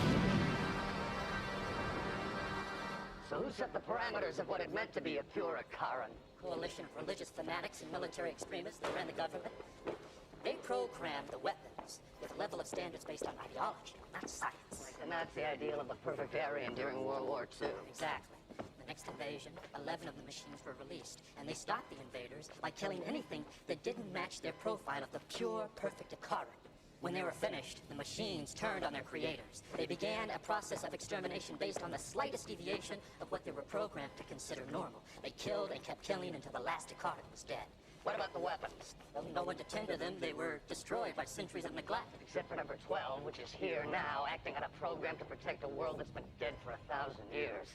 Speaker 5: So who set the parameters of what it meant to be a pure Ikaran?
Speaker 4: Coalition of religious fanatics and military extremists that ran the government. They programmed the weapons with a level of standards based on ideology, not science.
Speaker 5: Like the Nazi ideal of the perfect Aryan during World War II.
Speaker 4: Exactly. The next invasion, 11 of the machines were released, and they stopped the invaders by killing anything that didn't match their profile of the pure, perfect Ikaran. When they were finished, the machines turned on their creators. They began a process of extermination based on the slightest deviation of what they were programmed to consider normal. They killed and kept killing until the last Ikaran was dead.
Speaker 5: What about the weapons?
Speaker 4: Well, no one to tend to them. They were destroyed by centuries of neglect.
Speaker 5: Except for number 12, which is here now, acting on a program to protect a world that's been dead for 1,000 years.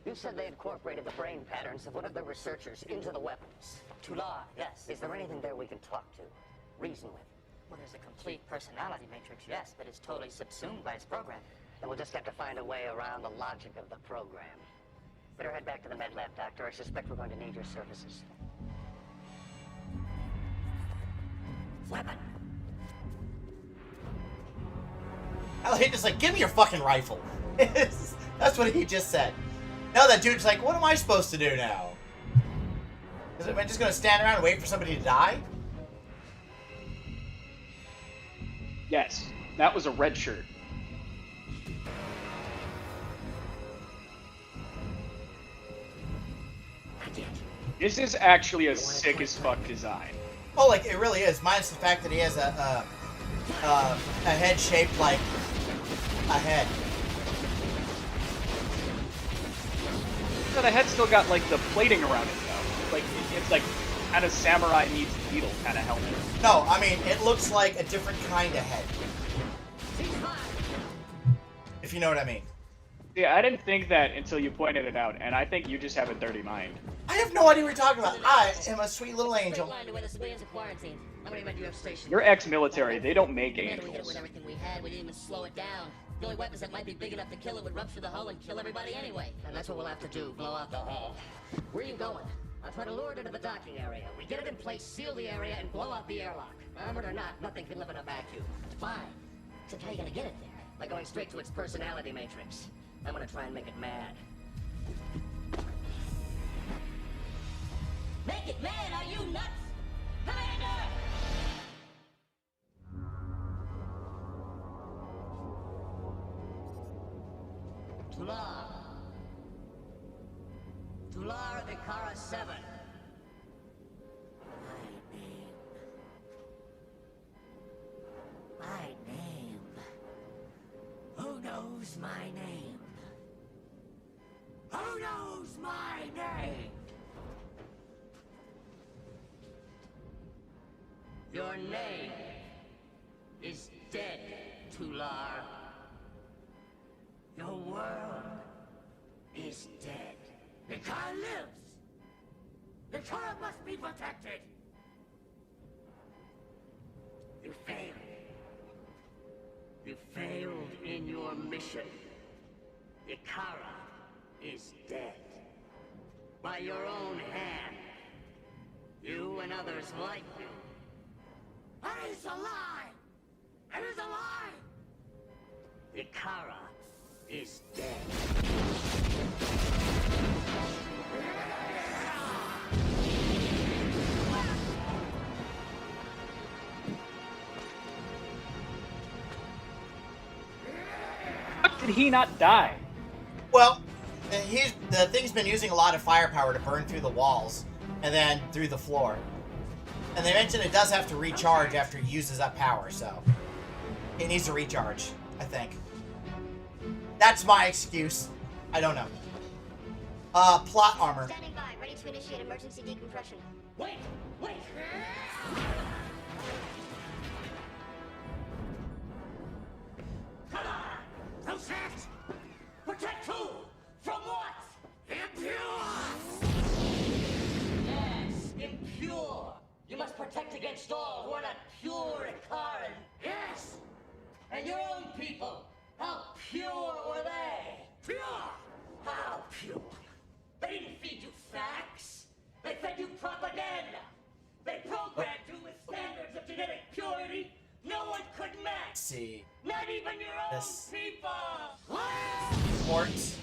Speaker 5: You said they incorporated the brain patterns of one of their researchers into the weapons.
Speaker 4: Tular, yes.
Speaker 5: Is there anything there we can talk to, reason with?
Speaker 4: Well, there's a complete personality matrix, yes, but it's totally subsumed by its program.
Speaker 5: Then we'll just have to find a way around the logic of the program. Better head back to the med lab, Doctor. I suspect we're going to need your services.
Speaker 4: Weapon!
Speaker 1: Hell, he just like, give me your fucking rifle. That's what he just said. Now that dude's like, what am I supposed to do now? Am I just gonna stand around and wait for somebody to die?
Speaker 3: Yes, that was a red shirt. This is actually a sick as fuck design.
Speaker 1: Oh, like, it really is. Minus the fact that he has a head shaped like a head.
Speaker 3: So the head's still got, like, the plating around it, though. Like, it's like kind of samurai meets beetle kind of helmet.
Speaker 1: No, I mean, it looks like a different kind of head. If you know what I mean.
Speaker 3: Yeah, I didn't think that until you pointed it out, and I think you just have a dirty mind.
Speaker 1: I have no idea what you're talking about. I am a sweet little angel.
Speaker 3: You're ex-military. They don't make
Speaker 5: We hit it
Speaker 3: angels.
Speaker 5: with everything we had. We didn't even slow it down. The only weapons that might be big enough to kill it would rupture the hull and kill everybody anyway. And that's what we'll have to do, blow out the hull. Where are you going? I'll try to lure it into the docking area. We get it in place, seal the area, and blow out the airlock. Armored or not, nothing can live in a vacuum. Fine. Except how are you gonna get it there? By going straight to its personality matrix. I'm gonna try and make it mad. Make it mad, are you nuts? Commander! Tular. Tular Vikara 7. My name. Who knows my name? Who knows my name? Your name is dead, Tular. Your world is dead. Vikar lives! Vikar must be protected! You failed. You failed in your mission. Ikara is dead. By your own hand. You and others like you. It is a lie! It is a lie! Ikara is dead.
Speaker 3: How did he not die?
Speaker 1: Well, the thing's been using a lot of firepower to burn through the walls and then through the floor. And they mentioned it does have to recharge after it uses up power, so it needs to recharge, I think. That's my excuse. I don't know. Plot armor.
Speaker 2: Standing by, ready to initiate emergency decompression.
Speaker 5: Wait! Wait! Come on! Protect! Protect who? From what? Impure! Yes, impure! You must protect against all who are not pure Ikaran. Yes! And your own people! How pure were they? Pure! How pure? They didn't feed you facts! They fed you propaganda! They programmed you with standards of genetic purity no one could match!
Speaker 1: Let's see.
Speaker 5: Not even your own
Speaker 1: This-
Speaker 5: people!
Speaker 1: Ports.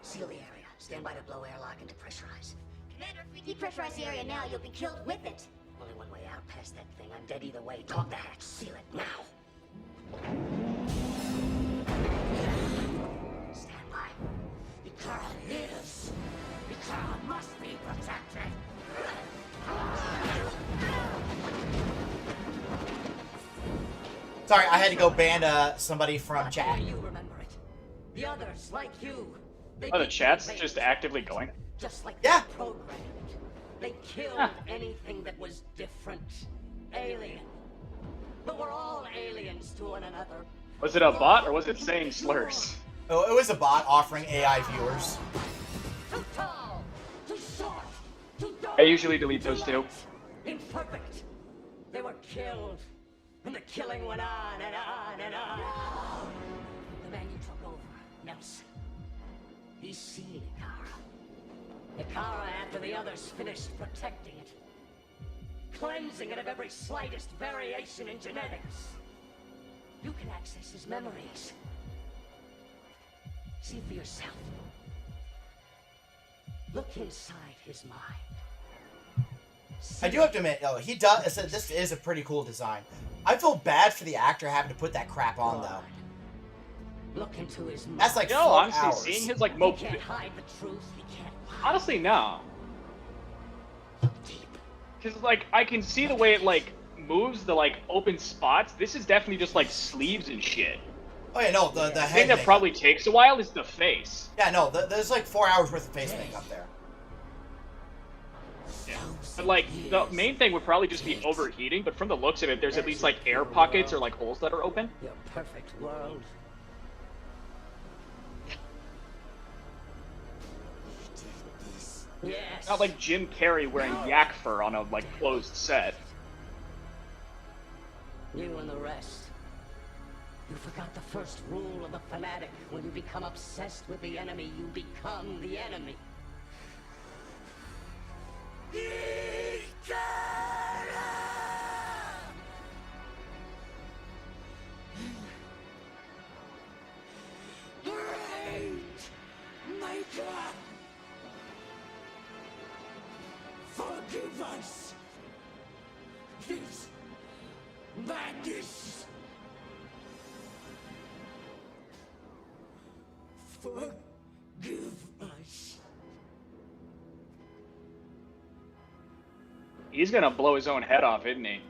Speaker 5: Seal the area. Stand by to blow airlock and depressurize.
Speaker 2: Commander, if we depressurize the area now, you'll be killed with it.
Speaker 5: Only one way out past that thing. I'm dead either way. Dog the hatch. Seal it now. Stand by. Ikara lives. Ikara must be protected.
Speaker 1: Sorry, I had to go ban somebody from chat.
Speaker 5: You remember it. The others, like you. They
Speaker 3: Oh, the
Speaker 5: beat
Speaker 3: chat's
Speaker 5: the
Speaker 3: just
Speaker 5: invasion.
Speaker 3: actively going.
Speaker 5: Just like
Speaker 1: Yeah.
Speaker 5: they programmed. They killed
Speaker 3: Huh.
Speaker 5: anything that was different. Alien. But we're all aliens to one another.
Speaker 3: Was it a bot or was it saying slurs?
Speaker 1: Oh, it was a bot offering AI viewers.
Speaker 5: Too tall, too short, too dark,
Speaker 3: I usually delete those too.
Speaker 5: light, imperfect. They were killed, and the killing went on and on and on. The man you took over, Nelson. He's seen Ikara. Ikara after the others finished protecting it. Cleansing it of every slightest variation in genetics. You can access his memories. See for yourself. Look inside his mind.
Speaker 1: I do have to admit, though, he does. This is a pretty cool design. I feel bad for the actor having to put that crap on, though.
Speaker 7: Look into his mind.
Speaker 1: That's like
Speaker 3: No,
Speaker 1: 4
Speaker 3: honestly,
Speaker 1: hours.
Speaker 3: seeing his like
Speaker 7: He
Speaker 3: mo.
Speaker 7: can't hide the truth. He can't lie.
Speaker 3: Honestly, no.
Speaker 7: Deep.
Speaker 3: Because like I can see the way it like moves the like open spots. This is definitely just like sleeves and shit.
Speaker 1: Oh yeah, no, the
Speaker 3: The
Speaker 1: head
Speaker 3: thing that
Speaker 1: makeup.
Speaker 3: probably takes a while is the face.
Speaker 1: Yeah, no, there's like 4 hours worth of face makeup there.
Speaker 3: Yeah. But like the main thing would probably just be overheating, but from the looks of it, there's at least like air pockets or like holes that are open.
Speaker 7: Your perfect world. Yes.
Speaker 3: Not like Jim Carrey wearing yak fur on a like closed set.
Speaker 7: You and the rest. You forgot the first rule of a fanatic. When you become obsessed with the enemy, you become the enemy. Forgive us. This madness. Forgive us.
Speaker 3: He's gonna blow his own head off, isn't he?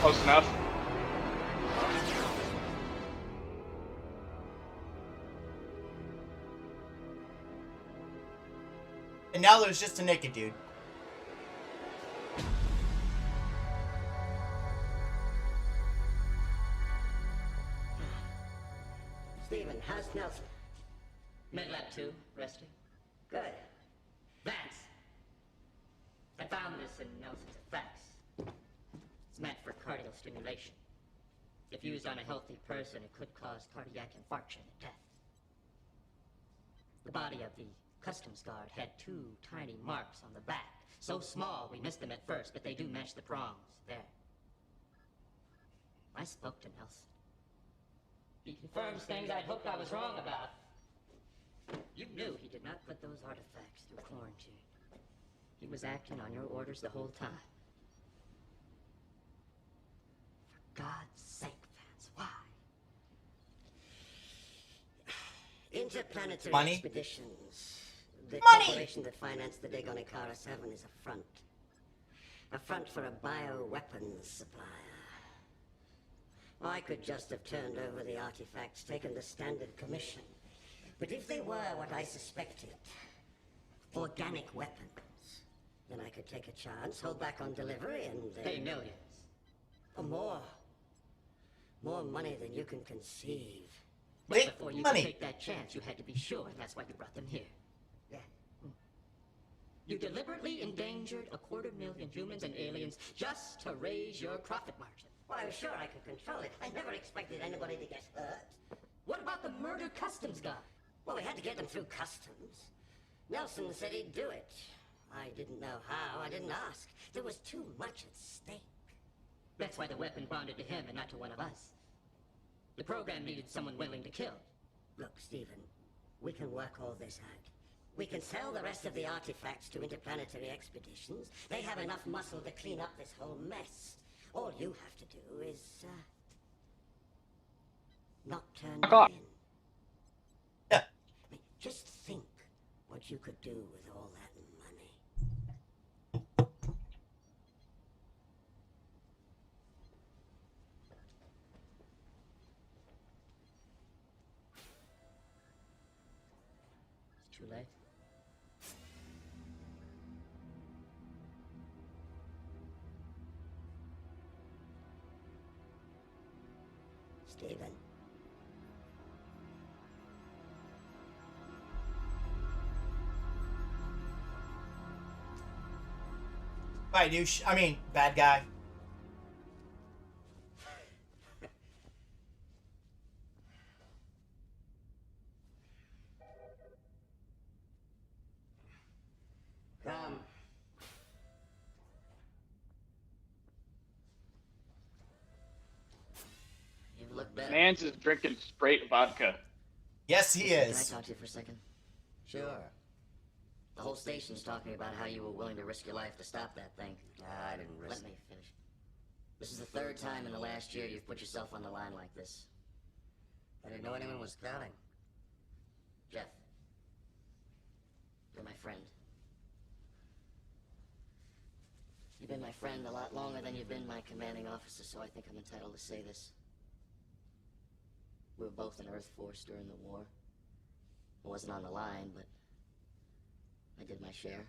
Speaker 3: Close enough.
Speaker 1: And now there's just a naked dude.
Speaker 7: Stephen, how's Nelson?
Speaker 4: Medlab 2, resting.
Speaker 7: Good.
Speaker 4: Vance! I found this in Nelson's effects. It's meant for cardiac stimulation. If used on a healthy person, it could cause cardiac infarction and death. The body of the customs guard had 2 tiny marks on the back. So small, we missed them at first, but they do match the prongs. There. I spoke to Nelson. He confirms things I'd hoped I was wrong about. You knew he did not put those artifacts through quarantine. He was acting on your orders the whole time. For God's sake, Vance, why?
Speaker 7: Interplanetary
Speaker 1: Money?
Speaker 7: expeditions. The
Speaker 1: Money!
Speaker 7: corporation that financed the dig on Ikara 7 is a front. A front for a bioweapons supplier. I could just have turned over the artifacts, taken the standard commission. But if they were what I suspected, organic weapons, then I could take a chance, hold back on delivery, and
Speaker 4: Pay millions.
Speaker 7: or more. More money than you can conceive.
Speaker 4: But
Speaker 1: Big
Speaker 4: before you
Speaker 1: money.
Speaker 4: could take that chance, you had to be sure, and that's why you brought them here.
Speaker 7: Yeah.
Speaker 4: You deliberately endangered 250,000 humans and aliens just to raise your profit margin.
Speaker 7: Well, I was sure I could control it. I never expected anybody to get hurt.
Speaker 4: What about the murder customs guy?
Speaker 7: Well, we had to get them through customs. Nelson said he'd do it. I didn't know how. I didn't ask. There was too much at stake.
Speaker 4: That's why the weapon bonded to him and not to one of us. The program needed someone willing to kill.
Speaker 7: Look, Stephen, we can work all this out. We can sell the rest of the artifacts to interplanetary expeditions. They have enough muscle to clean up this whole mess. All you have to do is, not turn
Speaker 3: Fuck
Speaker 7: them
Speaker 3: off.
Speaker 7: in.
Speaker 1: Yeah.
Speaker 7: I mean, just think what you could do with all that money.
Speaker 4: It's too late.
Speaker 7: Stephen,
Speaker 1: Right, I mean, bad guy.
Speaker 7: come.
Speaker 5: You look better.
Speaker 3: Mans is drinking straight vodka.
Speaker 1: Yes, he
Speaker 5: Listen,
Speaker 1: is.
Speaker 5: Can I talk to you for a second? Sure. The whole station's talking about how you were willing to risk your life to stop that thing. I didn't risk it. Let me finish. This is the third time in the last year you've put yourself on the line like this. I didn't know anyone was counting. Jeff, you're my friend. You've been my friend a lot longer than you've been my commanding officer, so I think I'm entitled to say this. We were both in Earth Force during the war. I wasn't on the line, but I did my share.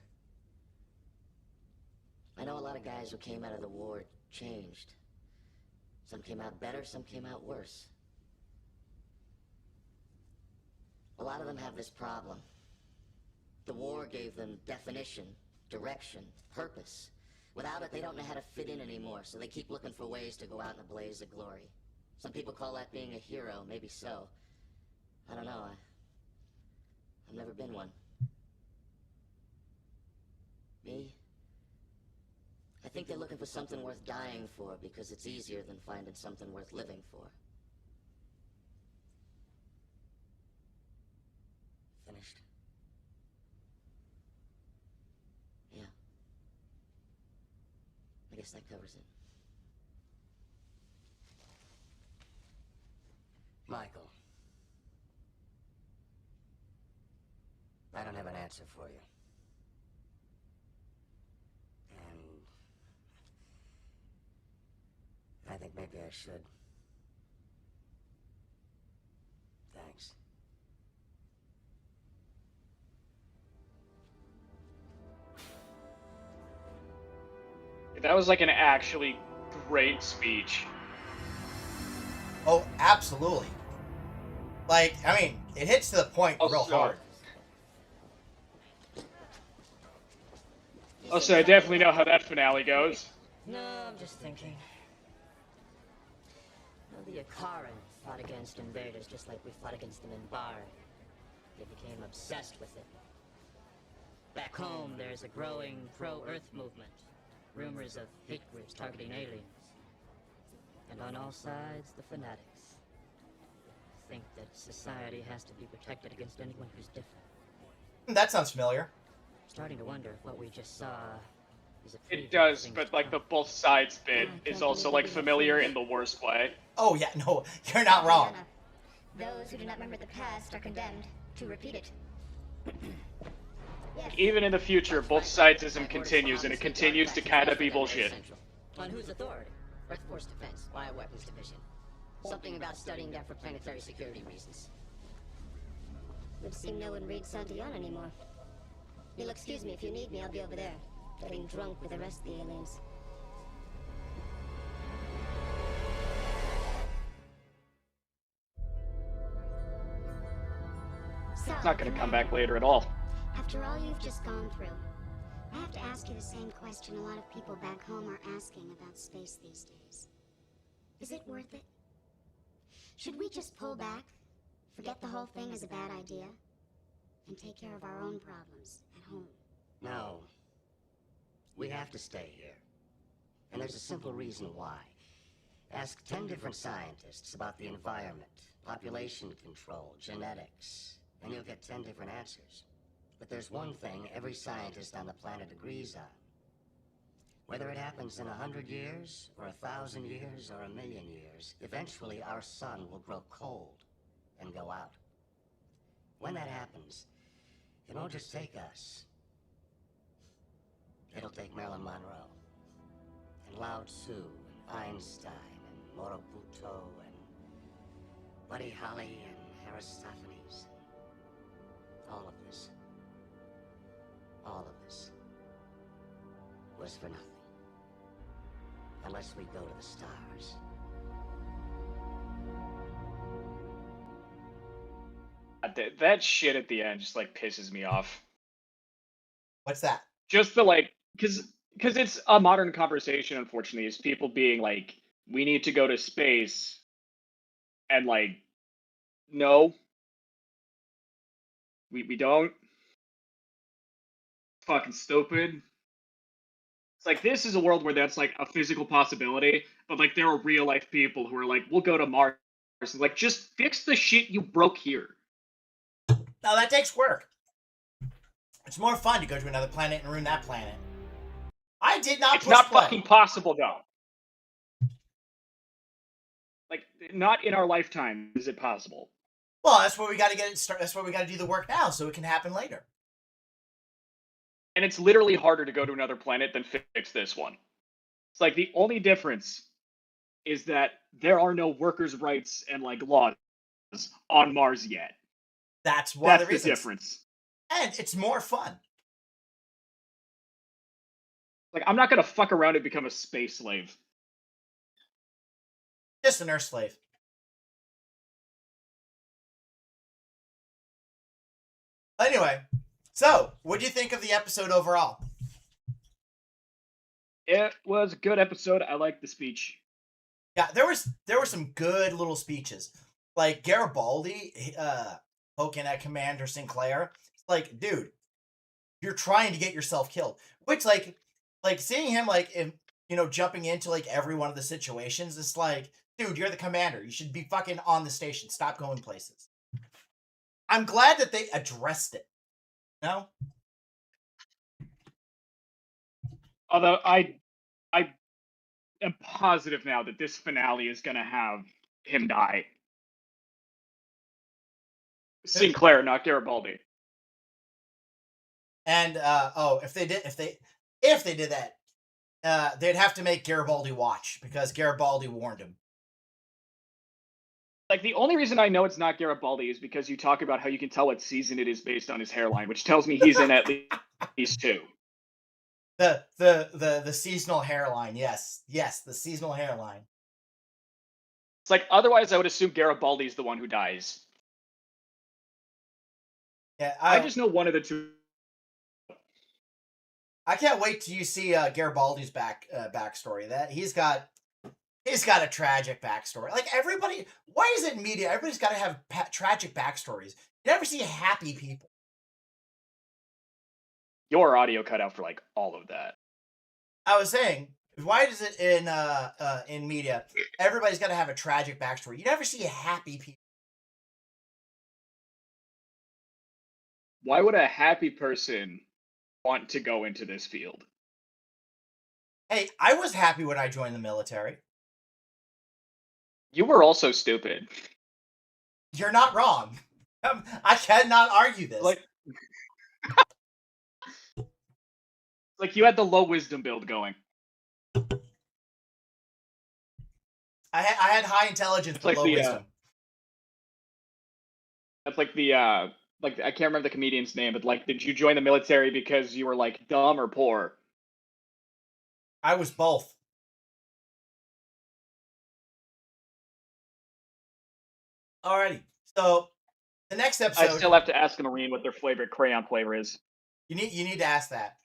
Speaker 5: I know a lot of guys who came out of the war changed. Some came out better, some came out worse. A lot of them have this problem. The war gave them definition, direction, purpose. Without it, they don't know how to fit in anymore, so they keep looking for ways to go out in a blaze of glory. Some people call that being a hero, maybe so. I don't know, I've never been one. Me? I think they're looking for something worth dying for because it's easier than finding something worth living for. Finished? Yeah. I guess that covers it. Michael. I don't have an answer for you. And I think maybe I should. Thanks.
Speaker 3: That was like an actually great speech.
Speaker 1: Oh, absolutely. Like, I mean, it hits to the point real hard.
Speaker 3: Also, I definitely know how that finale goes.
Speaker 4: No, I'm just thinking. Well, the Akaran fought against invaders just like we fought against them in Bar. They became obsessed with it. Back home, there's a growing pro-Earth movement. Rumors of hate groups targeting aliens. And on all sides, the fanatics. Think that society has to be protected against anyone who's different.
Speaker 1: That sounds familiar.
Speaker 4: Starting to wonder if what we just saw is a preview
Speaker 3: It does,
Speaker 4: of things
Speaker 3: but
Speaker 4: to
Speaker 3: like the
Speaker 4: come.
Speaker 3: both sides bit is also like familiar in the worst way.
Speaker 1: Oh, yeah, no, you're not wrong.
Speaker 2: Those who do not remember the past are condemned to repeat it. Yes.
Speaker 3: Even in the future, both sidesism continues, and it continues to kind of be bullshit.
Speaker 5: On whose authority? Earth Force Defense, Bioweapons Division. Something about studying that for planetary security reasons.
Speaker 2: Would seem no one reads Santillan anymore. You'll excuse me if you need me, I'll be over there, getting drunk with the rest of the aliens. So,
Speaker 3: It's not gonna come back later at all.
Speaker 2: after all you've just gone through, I have to ask you the same question a lot of people back home are asking about space these days. Is it worth it? Should we just pull back, forget the whole thing is a bad idea, and take care of our own problems at home?
Speaker 5: No. We have to stay here. And there's a simple reason why. Ask 10 different scientists about the environment, population control, genetics, and you'll get 10 different answers. But there's one thing every scientist on the planet agrees on. Whether it happens in 100 years, or 1,000 years, or 1,000,000 years, eventually our sun will grow cold and go out. When that happens, it won't just take us. It'll take Marilyn Monroe, and Lao Tzu, and Einstein, and Morobuto, and Buddy Holly, and Aristophanes. All of this was for nothing. Unless we go to the stars.
Speaker 3: That shit at the end just like pisses me off.
Speaker 1: What's that?
Speaker 3: Just the like, because it's a modern conversation, unfortunately, is people being like, we need to go to space, and like, no, we don't. Fucking stupid. It's like, this is a world where that's like a physical possibility, but like there are real life people who are like, we'll go to Mars. It's like, just fix the shit you broke here.
Speaker 1: Now that takes work. It's more fun to go to another planet and ruin that planet. I did not.
Speaker 3: It's not fucking possible, though. Like, not in our lifetime is it possible.
Speaker 1: Well, that's where we got to get it started. That's where we got to do the work now, so it can happen later.
Speaker 3: And it's literally harder to go to another planet than fix this one. It's like the only difference is that there are no workers' rights and like laws on Mars yet.
Speaker 1: That's one of the
Speaker 3: That's the
Speaker 1: reasons.
Speaker 3: difference.
Speaker 1: And it's more fun.
Speaker 3: Like, I'm not gonna fuck around and become a space slave.
Speaker 1: Just an Earth slave. Anyway, so what do you think of the episode overall?
Speaker 3: It was a good episode. I liked the speech.
Speaker 1: Yeah, there were some good little speeches. Like Garibaldi poking at Commander Sinclair. Like, dude, you're trying to get yourself killed. Which like seeing him jumping into like every one of the situations, it's like, dude, you're the commander. You should be fucking on the station. Stop going places. I'm glad that they addressed it. No?
Speaker 3: Although I am positive now that this finale is gonna have him die. Sinclair, not Garibaldi.
Speaker 1: And if they did that, they'd have to make Garibaldi watch because Garibaldi warned him.
Speaker 3: Like, the only reason I know it's not Garibaldi is because you talk about how you can tell what season it is based on his hairline, which tells me he's in at least 2.
Speaker 1: The seasonal hairline, yes, the seasonal hairline.
Speaker 3: It's like, otherwise I would assume Garibaldi's the one who dies.
Speaker 1: Yeah,
Speaker 3: I just know one of the two.
Speaker 1: I can't wait till you see Garibaldi's backstory. That he's got a tragic backstory. Like everybody, why is it media? Everybody's got to have tragic backstories. You never see happy people.
Speaker 3: Your audio cut out for like all of that.
Speaker 1: I was saying, why does it in media? Everybody's got to have a tragic backstory. You never see happy people.
Speaker 3: Why would a happy person want to go into this field?
Speaker 1: Hey, I was happy when I joined the military.
Speaker 3: You were also stupid.
Speaker 1: You're not wrong. I cannot argue this.
Speaker 3: Like you had the low wisdom build going.
Speaker 1: I had high intelligence but low wisdom.
Speaker 3: That's like the like I can't remember the comedian's name, but like, did you join the military because you were like dumb or poor?
Speaker 1: I was both. Alrighty, so the next episode.
Speaker 3: I still have to ask a Marine what their favorite crayon flavor is.
Speaker 1: You need to ask that.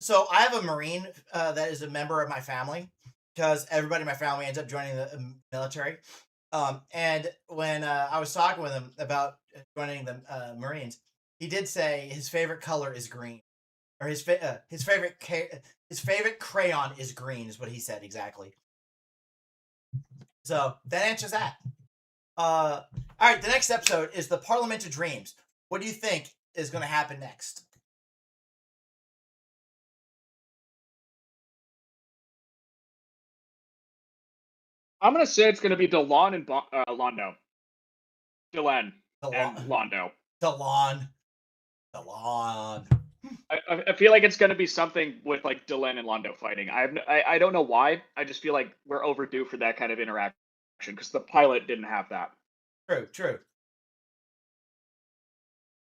Speaker 1: So I have a Marine that is a member of my family because everybody in my family ends up joining the military. And when I was talking with him about joining the Marines, he did say his favorite color is green, or his favorite crayon is green, is what he said exactly. So that answers that. All right, the next episode is the Parliament of Dreams. What do you think is going to happen next?
Speaker 3: I'm gonna say it's gonna be Delon and Londo. Dylan and Londo.
Speaker 1: Delon.
Speaker 3: I feel like it's gonna be something with like Dylan and Londo fighting. I don't know why. I just feel like we're overdue for that kind of interaction because the pilot didn't have that.
Speaker 1: True.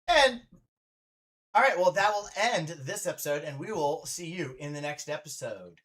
Speaker 1: And all right, well, that will end this episode, and we will see you in the next episode.